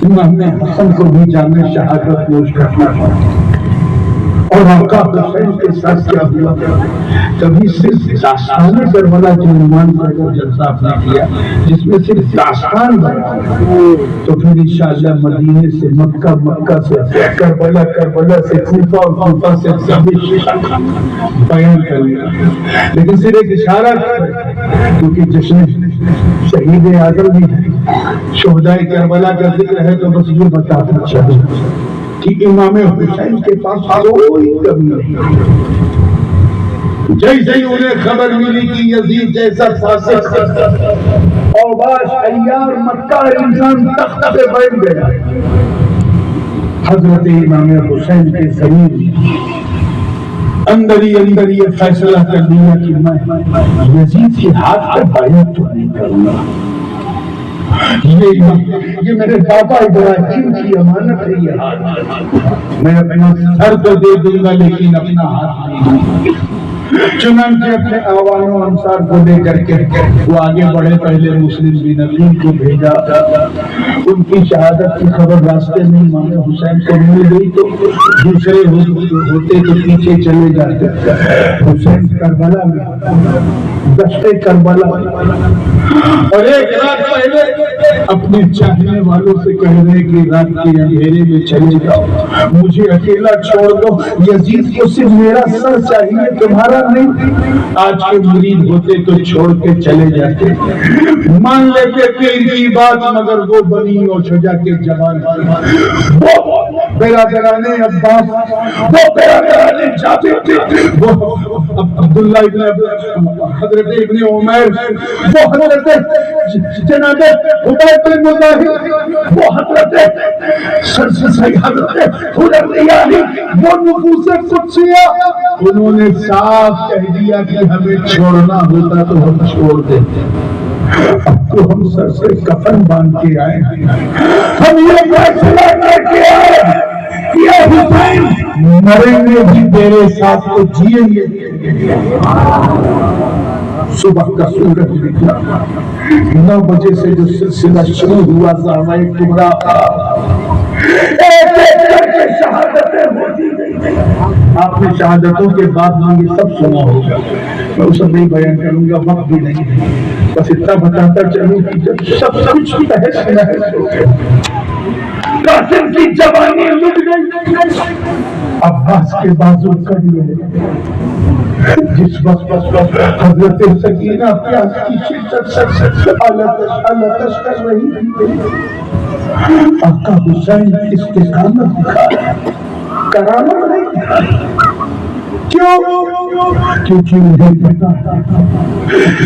امام حسن کو بھی جامع شہادت نوش کرنا پڑا۔ اور آقا حسین کے ساتھ کیا ہوا؟ کبھی صرف داستان کربلا کے عنوان پر اگر جلسہ آپ نے کیا جس میں صرف داستان بنا تو پھر انشاءاللہ مدینے سے مکہ، مکہ سے کربلا، کربلا سے کوفہ اور کوفہ سے سبھی بیان کر لیا. لیکن صرف ایک اشارہ کیونکہ جشن شہید اعظم بھی ہے، شہدائے کربلا کا ذکر ہے تو بس یہ بتانا چاہیے کہ امام حسین کے پاس کوئی کمی نہیں. جیسے ہی انہیں خبر ملی کہ یزید جیسا فاسق اوباش عیار مکہ انسان تخت پہ بیٹھ گیا، حضرت امام حسین کے ضمیر اندر ہی اندر یہ فیصلہ کر دیا کہ میں یزید کے ہاتھ پہ بیعت تو نہیں کروں گا. یہ میرے بابا ابراہیم کی امانت ہے. یہ ہاتھ میں اپنا سر تو دے دوں گا لیکن اپنا ہاتھ نہیں دوں گا. چنانچہ اپنے آوان و انصار کو لے کر کے وہ آگے بڑھے. پہلے مسلم بن عقیل کو بھیجا. ان کی شہادت کی خبر راستے میں امام حسین کو مل گئی تو دوسرے ہوتے تو پیچھے چلے جاتے. حسین کربلا میں، دشت کربلا، اور ایک رات پہلے اپنے چاہنے والوں سے کہہ رہے کہ رات کے اندھیرے میں چلے جاؤ، مجھے اکیلا چھوڑ دو، یزید کو صرف میرا سر چاہیے، تمہارا نہیں. آج کے مرید ہوتے تو چھوڑ کے چلے جاتے، مان لیتے پیر کی بات، مگر وہ بنی اور شجاع کے جوان، وہ برادران عباس، وہ برادران جابر، وہ عبداللہ ابن حضرت ابن عمیر، وہ حضرت جناب عبید بن مظاہر، وہ حضرت حضرت وہ نفوس قدسیہ، انہوں نے صاف کہہ دیا کہ ہمیں چھوڑنا ہوتا تو ہم چھوڑ دیتے. اب تو ہم سر سے کفن باندھ کے آئے ہیں، ہم یہ فیصلہ کر کے آئے کہ اے حسین مریں گے بھی تیرے ساتھ تو جیئیں گے. صبح کا سورج نکلا، 9 بجے سے جو سلسلہ شروع ہوا زعمہ کبریٰ، ایک ایک کر کے شہادتیں ہوتی گئی. آپ نے شہادتوں کے بعد یہ سب سنا ہوگا، میں اسے نہیں بیان کروں گا، وقت بھی نہیں ہے. بس اتنا بتاتا چلوں کہ جب سب کچھ تہس نہس ہو گیا، قاسم کی جوانی لٹ گئی، عباس کے بازو کڑ گئے. جس وقت حضرت سکینہ پیاس کی شدت سے آلتش کر رہی تھی، آقا حسین استقامت دکھا رہا، کرامت نہیں دکھا رہا. کیوں؟ کیونکہ انہیں پتا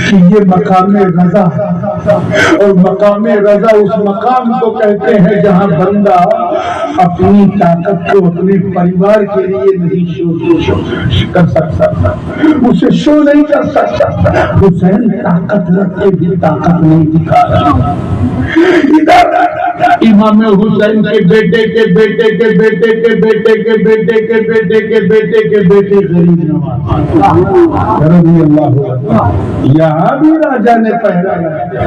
کہ یہ مقام رضا، اور مقام رضا اس مقام کو کہتے ہیں جہاں بندہ اپنی طاقت کو اپنے پریوار کے لیے نہیں شو کر سکتا، اسے شو نہیں کر سکتا. حسین طاقت رکھتے بھی طاقت نہیں دکھا رہا. امام حسین کے بیٹے کے بیٹے کے بیٹے کے بیٹے کے بیٹے کے بیٹے کے بیٹے کے بیٹے غریب نواز رضی اللہ عنہ، یہاں بھی راجا نے پہرا لگایا،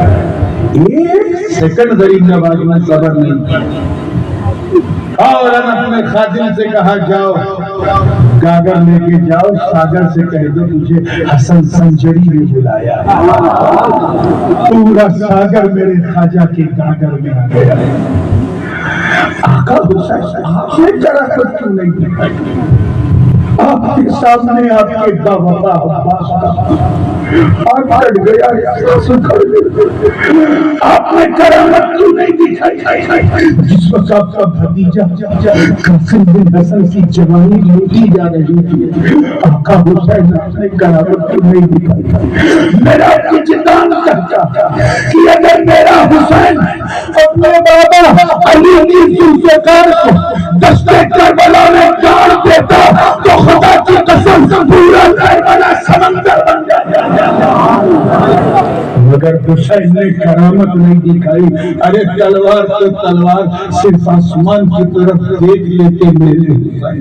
ایک سیکنڈ غریب نواز میں صبر نہیں کیا. فوراً اپنے خادم سے کہا جاؤ گاگر لے کے جاؤ، ساگر سے کہہ دو تجھے حسن سنجری نے بلایا. پورا ساگر میرے خواجہ کے گاگر میں آ گیا. آقا حسین آپ نے شراکت کیوں نہیں دکھائی؟ آپ کے سامنے آپ کے باوفا عباس کا آگ کٹ گیا، آپ نے کرامت کیوں نہیں دکھائی؟ جس وقت آپ کا بھتیجا قاسم بن حسن کی جوانی لوٹی جا رہی تھی، آقا حسین آپ نے کرامت کیوں نہیں دکھائی؟ میرا وجدان کہتا کہ اگر میرا حسین اپنے بابا علی کی ذوالفقار کو دشت کربلا میں گاڑ دیتا تو خدا کی قسم پورا کربلا سمندر بن جاتا. مگر حسین نے کرامت نہیں دکھائی. ارے تلوار تو تلوار صرف آسمان کی طرف دیکھ لیتے میرے حسین.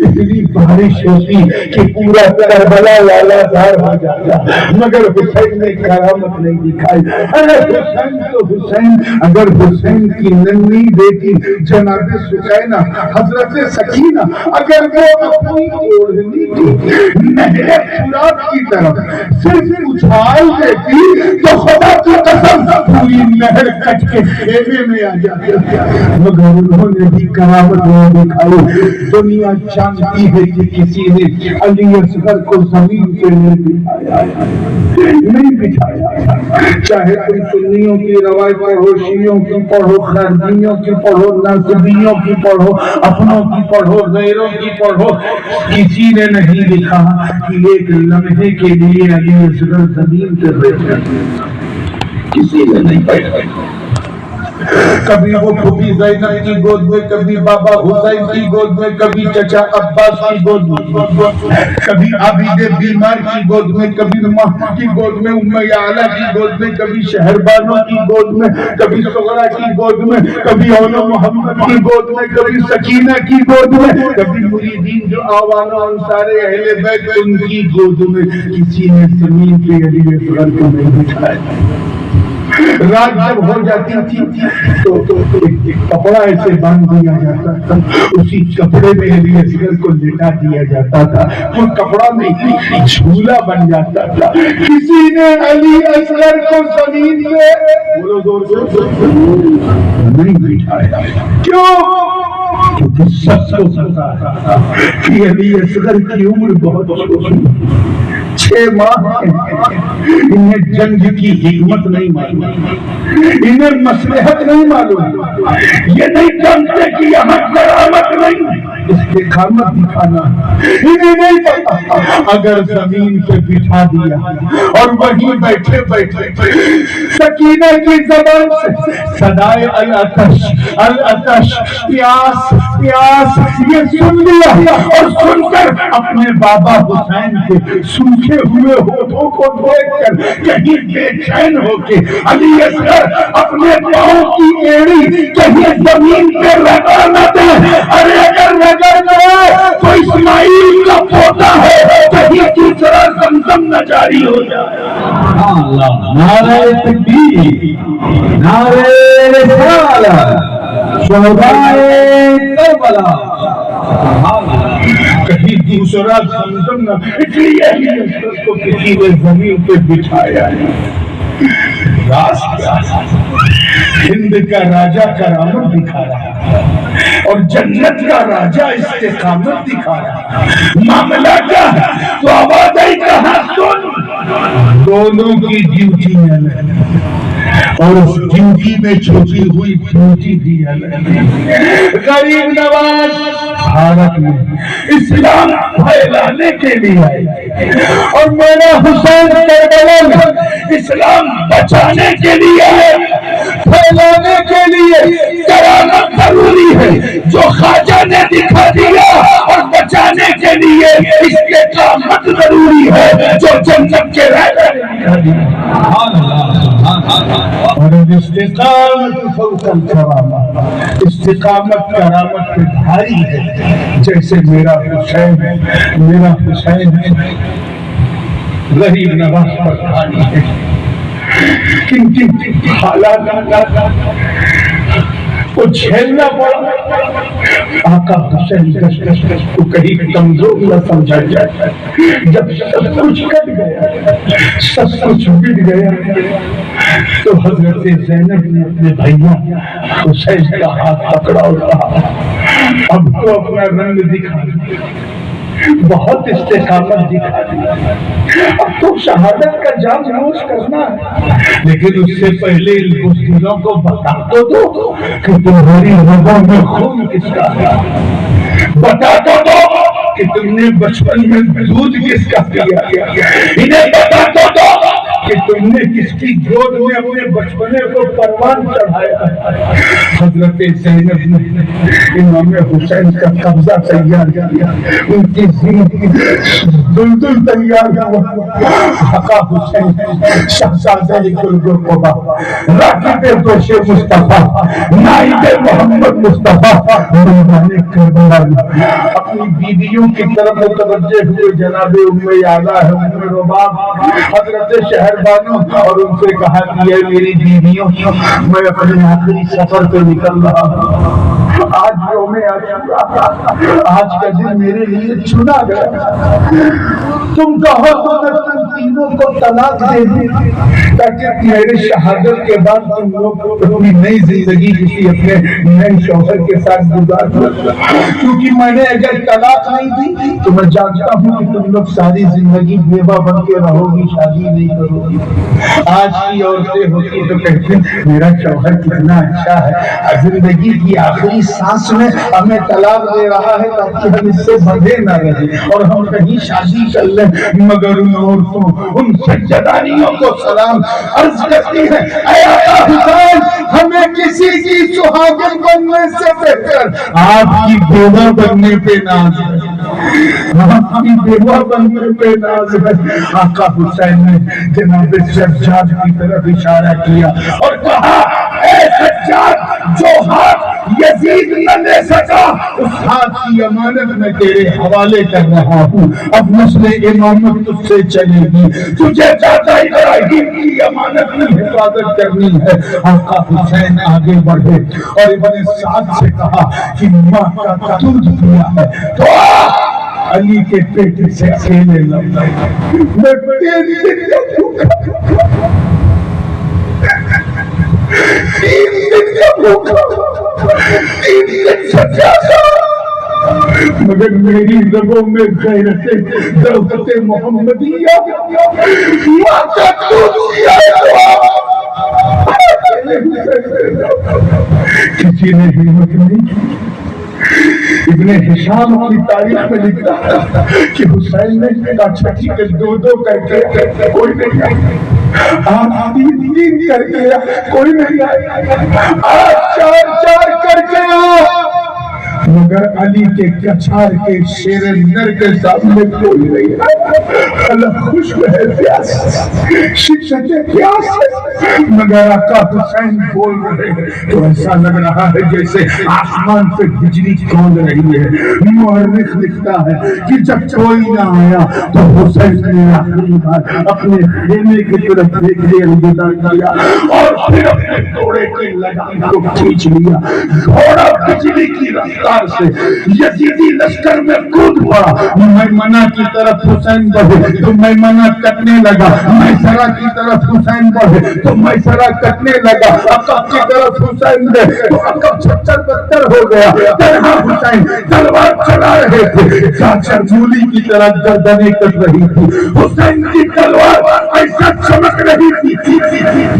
اتنی بارش ہوتی کہ پورا کربلا والا دار ہو جاتا, مگر حسین نے کرامت نہیں دکھائی. ارے حسین تو حسین. اگر حسین کی ننھی بیٹی جناب سکینہ حضرت سکینہ اگر وہ اپنی اوڑھنی کی نہر فرات کی طرف صرف اچھال دیتی تو خدا کی قسم پوری نہر کٹ کے خیمے میں آ جاتی, مگر انہوں نے بھی کرامت نہیں دکھائی. دنیا جانتی ہے کہ کسی نے علی اصغر کو زمین پہ نہیں بٹھایا. چاہے کوئی سنیوں کی روایت پڑھو, شیعوں کی پڑھو, خارجیوں کی پڑھو, ناصبیوں کی پڑھو, اپنوں کی پڑھو, غیروں کی پڑھو, کسی نے نہیں لکھا کہ ایک لمحے کے لیے علی اصغر زمین پہ بیٹھے. کسی نے نہیں پڑھا. کبھی وہ پھوپھی زینب کی گود میں, کبھی بابا حسین کی گود میں, کبھی چچا عباس کی گود میں, کبھی عابد بیمار کی گود میں, کبھی ماں کی گود میں, ام یعلا کی گود میں, کبھی شہربانوں کی گود میں, کبھی صغرا کی گود میں, کبھی اولو محمد کی گود میں, کبھی سکینہ کی گود میں, کبھی مریدین جو آوان و انصار اہل بیت ان کی گود میں. کسی نے زمین پہ علی اصغر کو نہیں بٹھایا. رات جب ہو جاتی تھی تو ایک کپڑا ایسے باندھ دیا جاتا تھا, اسی کپڑے میں علی اصغر کو لٹا دیا جاتا تھا. وہ کپڑا نہیں جھولا بن جاتا تھا. کسی نے علی اصغر کو زمین پہ بولو زور سے نہیں بٹھایا. کیوں؟ کیونکہ سب کو پتا تھا کہ علی اصغر کی عمر بہت چھوٹی, 6 ماہ. انہیں جنگ کی حکمت نہیں معلوم, انہیں مصلحت نہیں معلوم, یہ نہیں جانتے کہ یہاں کرامت نہیں استقامت دکھانا انہیں نہیں پتا. اگر زمین پہ بٹھا دیا اور وہیں بیٹھے بیٹھے سکینہ کی زبان سے صدائے العطش العطش پیاس پیاس یہ سن لیا, اور سن کر اپنے بابا حسین کے سوکھے ہوئے ہونٹوں کو دیکھ کر کہیں بے چین ہو کے علی اصغر اپنے پاؤں کی ایڑی کہیں زمین پہ لگا نہ دے. ارے اگر لگا دے تو اسماعیل کا پوتا ہے, کہیں دوسرا زمزم نہ جاری ہو جائے. نعرہ تکبیر, نعرہ رسالت, شہدائے کربلا. کہیں دوسرا زمزم نہ, اس لیے علی اصغر کو کسی نے زمین پہ بٹھایا ہے. ہند کا راجا کرامت دکھا رہا ہے اور جنت کا راجا استقامت دکھا رہا ہے. معاملہ کیا ہے؟ تو آواز آئی کہاں سن. دونوں کی ڈیوٹی الگ اور اس ڈیوٹی میں چھپی ہوئی ڈیوٹی بھی الگ. غریب نواز بھارت میں اسلام پھیلانے کے لیے آئے اور میرا حسین کربلا میں اسلام بچانے کے لیے ہے, پھیلانے کے لیے کرامت ضروری ہے جو خواجہ نے دکھا دیا, اور بچانے کے لیے استقامت ضروری ہے جو جنت کے راجا نے دکھا دیا. اور استقامت فوق الکرامہ, استقامت کرامت پہ بھاری ہے. جیسے میرا حسین ہے, میرا حسین ہے, غریب نواز پر بھاری ہے. کن کن حالات کو جھیلنا پڑا. آقا حسین کو کہیں کمزور نہ سمجھا جائے. جب سب کچھ کٹ گیا, سب کچھ بٹ گیا, تو حضرت زینب نے اپنے بھیا حسین کا ہاتھ پکڑا اور کہا اب تو اپنا رنگ دکھا, بہت استقامت دکھا دی, اب تو شہادت کا جام نوش کرنا ہے. لیکن اس سے پہلے ان بزدلوں کو بتا تو دو کہ تمہاری رگوں میں خون کس کا ہے. بتا تو دو کہ تم نے بچپن میں دودھ کس کا پیا. انہیں بتا تو دو کہ تم نے کس کی گود میں اپنے بچپنے کو پروان چڑھایا. حضرت زینب نے امام حسین کا قبضہ تیار کیا, ان کی زندگی دلدل تیار ہوا. آقا حسین شہزادہ گلگوبا, راکب دوش مصطفیٰ, نائب محمد مصطفیٰ میدان کربلا میں اپنی بیویوں کی طرف متوجہ ہوئے. جناب ام یعلا ہے, ام رباب حضرت شہر بانو, اور ان سے کہا کہ اے میری بیویوں, میں اپنے آخری سفر پہ نکل رہا ہوں. آج یوم عاشورا, آج کا دن میرے لیے چنا گیا. تم کہو تو میں تم تینوں کو طلاق دے دوں تاکہ میرے شہادت کے بعد تم لوگ اپنی نئی زندگی کسی اپنے نئے شوہر کے ساتھ گزار دو. کیونکہ میں نے اگر طلاق نہیں دی تو میں جانتا ہوں کہ تم لوگ ساری زندگی بیوہ بن کے رہو گی, شادی نہیں کرو گی. آج کی عورتیں ہوتی تو کہتی میرا شوہر کتنا اچھا ہے, زندگی کی آخری سانس میں ہمیں طلاق دے رہا ہے تاکہ ہم اس سے بندھے نہ رہیں اور ہم کہیں شادی کر لیں. مگر ان عورتوں, ان سجدانیوں کو سلام عرض کرتی ہے, اے آقا حسین, ہمیں کسی کی سہاگن بننے سے بہتر آپ کی بیوہ بننے پہ ناز ہے, آپ کی بیوہ بننے پہ ناز ہے. آقا حسین نے جناب سجاد کی طرف اشارہ کیا اور کہا, اے سجاد, جو ہاتھ یزید نہ لے سکا اس ہاتھ کی امانت میں تیرے حوالے کر رہا ہوں. اب نسل امامت تجھ سے چلے گی, تجھے چاچا ابراہیم کی امانت کی حفاظت کرنی ہے. آقا حسین آگے بڑھے اور ابن سعد سے کہا کہ ماں کا دودھ پیا ہے تو علی کے پیٹ سے کھیلے لگا, میں تین دن کا بھوکا, تین دن سے پیاسا, مگر میری رگوں میں غیرت ذوقت محمدیہ ماں کا دودھ پیا ہے. کسی نے ہمت نہیں کی. ابن ہشام کی تاریخ میں لکھتا ہے کہ حسین نے چھٹی کے دو کر کے کوئی نہیں آیا, آج تین کر کے کوئی نہیں آیا, آج چار کر کے, مگر علی کے کچھار کے شیر نر کے سامنے کوئی نہیں آیا. اللہ خشک ہے, پیاس, شدت پیاس ہے, مگر آقا حسین بول رہے ہیں تو ایسا لگ رہا ہے جیسے آسمان پہ بجلی کھول رہی ہے. مورخ لکھتا ہے کہ جب کوئی نہ آیا تو حسین نے آخری بار اپنے خیمے کی طرف دیکھ کے الوداع کیا اور پھر اپنے گھوڑے کی لگام کو کھینچ لیا. گھوڑا بجلی کی رفتار سے یزیدی لشکر میں کود پڑا. میمنہ کی طرف حسین بڑھے تو میمنہ کٹنے لگا, میسرہ کی طرف حسین بڑھے تو میسرہ کٹنے لگا, عقب کی طرف حسین بڑھے تو عقب چھتر بتر ہو گیا. تنہا حسین تلوار چلا رہے تھے, چاچا مولی کی طرح گردنیں کٹ رہی تھی. حسین کی تلوار ایسا چمک رہی تھی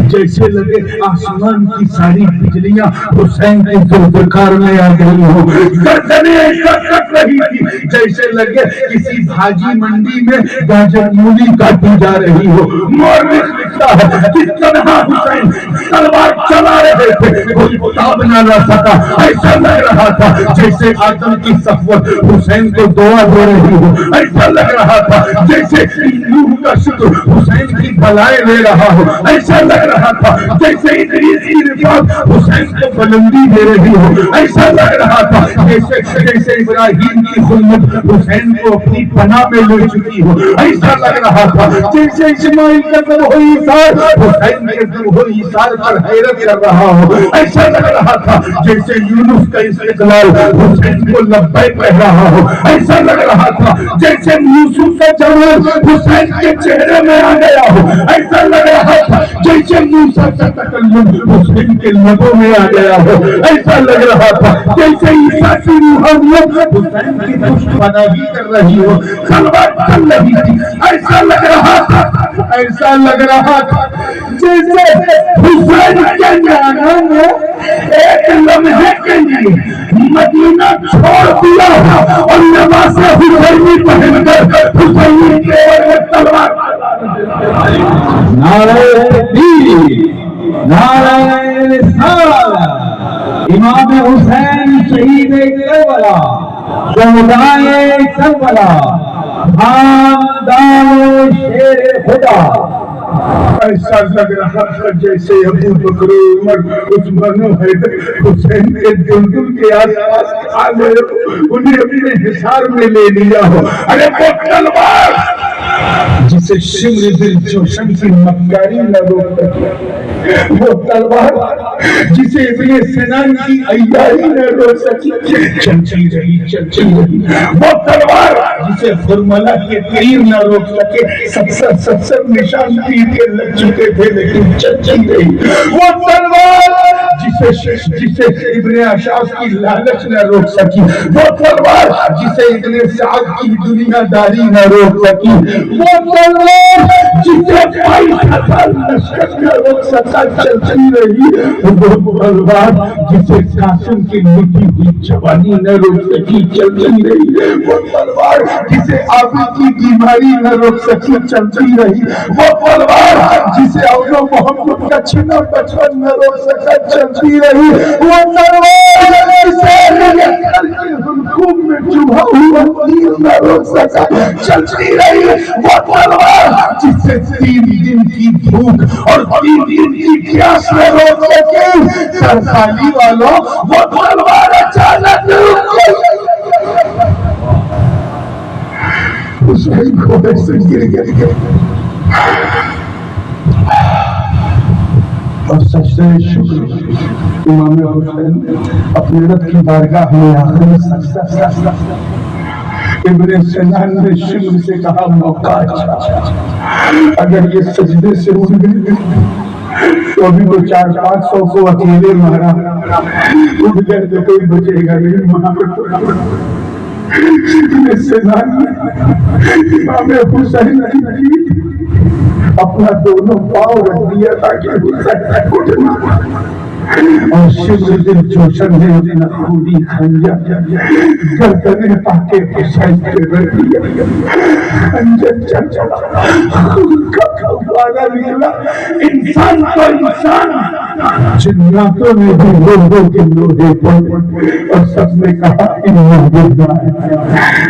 جیسے لگے آسمان کی ساری بجلیاں حسین کے ذوالفقار میں آ گئی ہو. گردنیں ایسا کٹ رہی تھی جیسے لگے کسی بھاجی منڈی میں گاجر مولی کاٹی جا رہی ہو. مورخ لکھتا ہے کہ تنہا حسین تلوار چلا رہے تھے, کوئی تاب نہ لا سکا. ایسا لگ رہا تھا جیسے آدم کی صفوت حسین کو دعا دے رہی ہو. ایسا لگ رہا تھا جیسے نوح کا شکر حسین کی بلائیں لے رہا ہو. ایسا لگ رہا تھا جیسے ادریس کی رفعت حسین کو بلندی دے رہی ہو. ایسا لگ رہا تھا جیسے ابراہیم کی خلوت حسین کو اپنی پناہ میں لے چکی ہو. ایسا لگ رہا تھا جیسے اسماعیل کا ذبح ایثار حسین کے ذبح ایثار پر حیرت کر رہا ہو. ایسا لگ رہا تھا جیسے یونس کا استقلال حسین کو لبیک کہہ رہا ہو. ایسا لگ رہا تھا جیسے یوسف کا جمال حسین کے چہرے میں آ گیا ہو. ایسا لگ رہا تھا جیسے موسیٰ کا تکلم حسین کے لبوں میں آ گیا ہو. ایسا لگ رہا تھا جیسے عیسیٰ کی روحانیت حسین کی پشت پناہی کر رہی ہو. خلوت چل رہی تھی. ایسا لگ رہا تھا جیسے حسین کے نانا نے ایک لمحے کے لیے مدینہ چھوڑ دیا اور لباس حسینی پہن کر حسین کے اوپر تلوار نعرہ تکبیر نعرہ رسالت امام حسین شہید کربلا شہدائے کربلا خاندان شیر خدا ایسا لگ رہا تھا جیسے ابو بکر عمر عثمان حیدر حسین کے دلدل کے آس پاس کھا گئے ہو انہیں اپنے حصار میں لے لیا ہو ارے وہ تلوار جسے شمر دل جوشن کی مکاری نہ روک سکی وہ تلوار جسے ابن سنان کی عیاری نہ روک سکی چلتی رہی وہ تلوار جسے فرملا کے تیر نہ روک سکے ستر نشان تیر کے لگ چکے تھے لیکن چلتی رہی وہ تلوار جسے ابن اشعث کی لالچ نہ روک سکی وہ تلوار جسے ابن سعد کی دنیا داری نہ روک سکی وہ تلوار جسے فائدہ لشکر نہ روک سکا چلتی رہی وہ تلوار جسے قاسم کی مٹی ہوئی جوانی نہ روک سکی چلتی رہی وہ تلوار جسے عابد کی بیماری نہ روک سکی چلتی رہی وہ تلوار جسے اولو محمد کا چھنا بچپن نہ روک سکا چلتی رہی وہ تلوار جسے حلقوم میں چبھا ہوا تیر نہ روک سکا چلتی رہی وہ تلوار جسے 3 دن کی بھوک اور 3 دن کی پیاس نہ روک سکے سرخالی والوں وہ تلوار اچانک رک گئی حسین کو ایسے گر گیا اور سجدہ شکر امام حسین اپنے رب کی بارگاہ میں آخری سجدہ ابن سنان نے شمر سے کہا موقع اگر یہ سجدے سے اٹھ گئے تو ابھی تو 400-500 کو اکیلے مارا اٹھ گئے تو کوئی بچے گا نہیں مارا ابن سنان نے امام حسین کی اپنا دونوں پاؤں رکھ دیا تاکہ حسین اٹھنا اور شمر دل جوشن نے اپنا خونی خنجر گردن پاکے حسین پہ رکھ دیا خنجر چلا خون کا پھوارا نکلا انسان تو انسان جناتوں نے بھی لوگوں کے لوہے پڑے اور سب نے کہا انہوں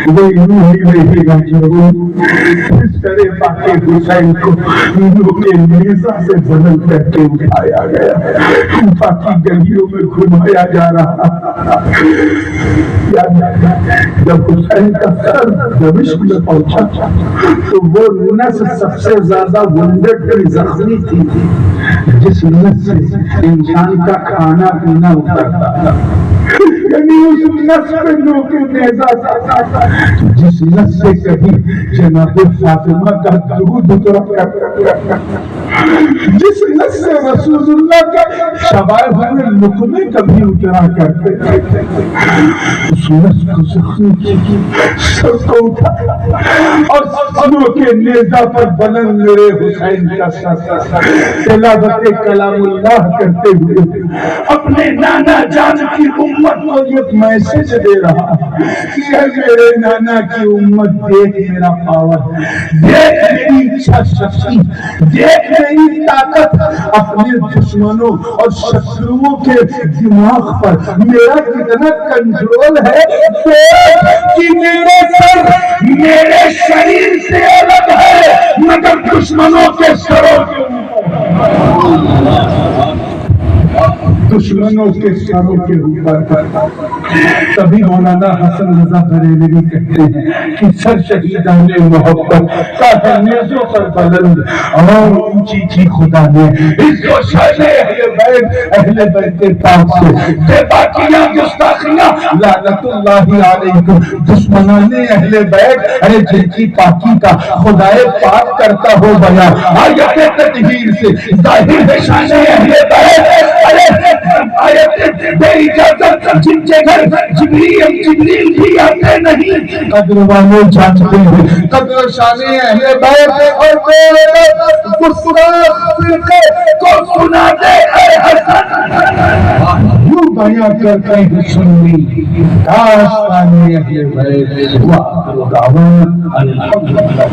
وہ انہوں ہی رہے گا ضرور اس طرح پاکے حسین کو انہوں کے نیزہ سے بدل کر کے اٹھایا گیا کی گلیوں میں گھمایا جا رہا جب حسین کا سر دمشق میں پہنچا تو وہ نس سب سے زیادہ وندٹ کی زخمی تھی جس نس سے انسان کا کھانا پینا اترتا تھا یعنی اس نس پہ نوکے نیزہ تھا جس نس سے کبھی جناب فاطمہ کا دودھ اترا کرتا جس نس سے رسول اللہ کا شبائے ہوئے لقمے کبھی اترا کرتے تھے اس نس کو زخمی کی سر کو اٹھا اور سنوں کے نیزہ پر بلند میرے حسین کا سر تلاوت کلام اللہ کرتے ہوئے اپنے نانا جان کی امت کو ایک میسج دے رہا کہ اے میرے نانا کی امت دیکھ میرا پاور دیکھ میری اچھا شخصی دیکھ میری طاقت اپنے دشمنوں اور شتروؤں کے دماغ پر میرا کتنا کنٹرول ہے کہ میرے سر میرے شریر سے الگ ہے مگر دشمنوں کے سروں کے دشمنوں کے سروں کے اوپر تبھی مولانا حسن رضا بریلوی کہتے ہیں کہ سر شہیدان محبت کا ہے نیزوں پر بلند اور اونچی کی خدا نے اس کو شان اہل بیت پاک سے بے باقیاں گستاخیاں لعنت اللہ علیکم دشمنان اہل بیت ارے جن کی پاکی کا خدائے پاک کرتا ہو گیا آیت تطہیر سے ظاہر ہے شان اہل بیت ارے آیت بے اجازت جن کے گھر جبریل بھی آتے نہیں قدر والوں جانتے ہیں قدر شان اہل بیت اور میرے گستاخ فرقے کو سنا دے اے حسن یوں بیاں کرتے ہیں سنی داستان اہل بیت وآخر دعوانا الحمدللہ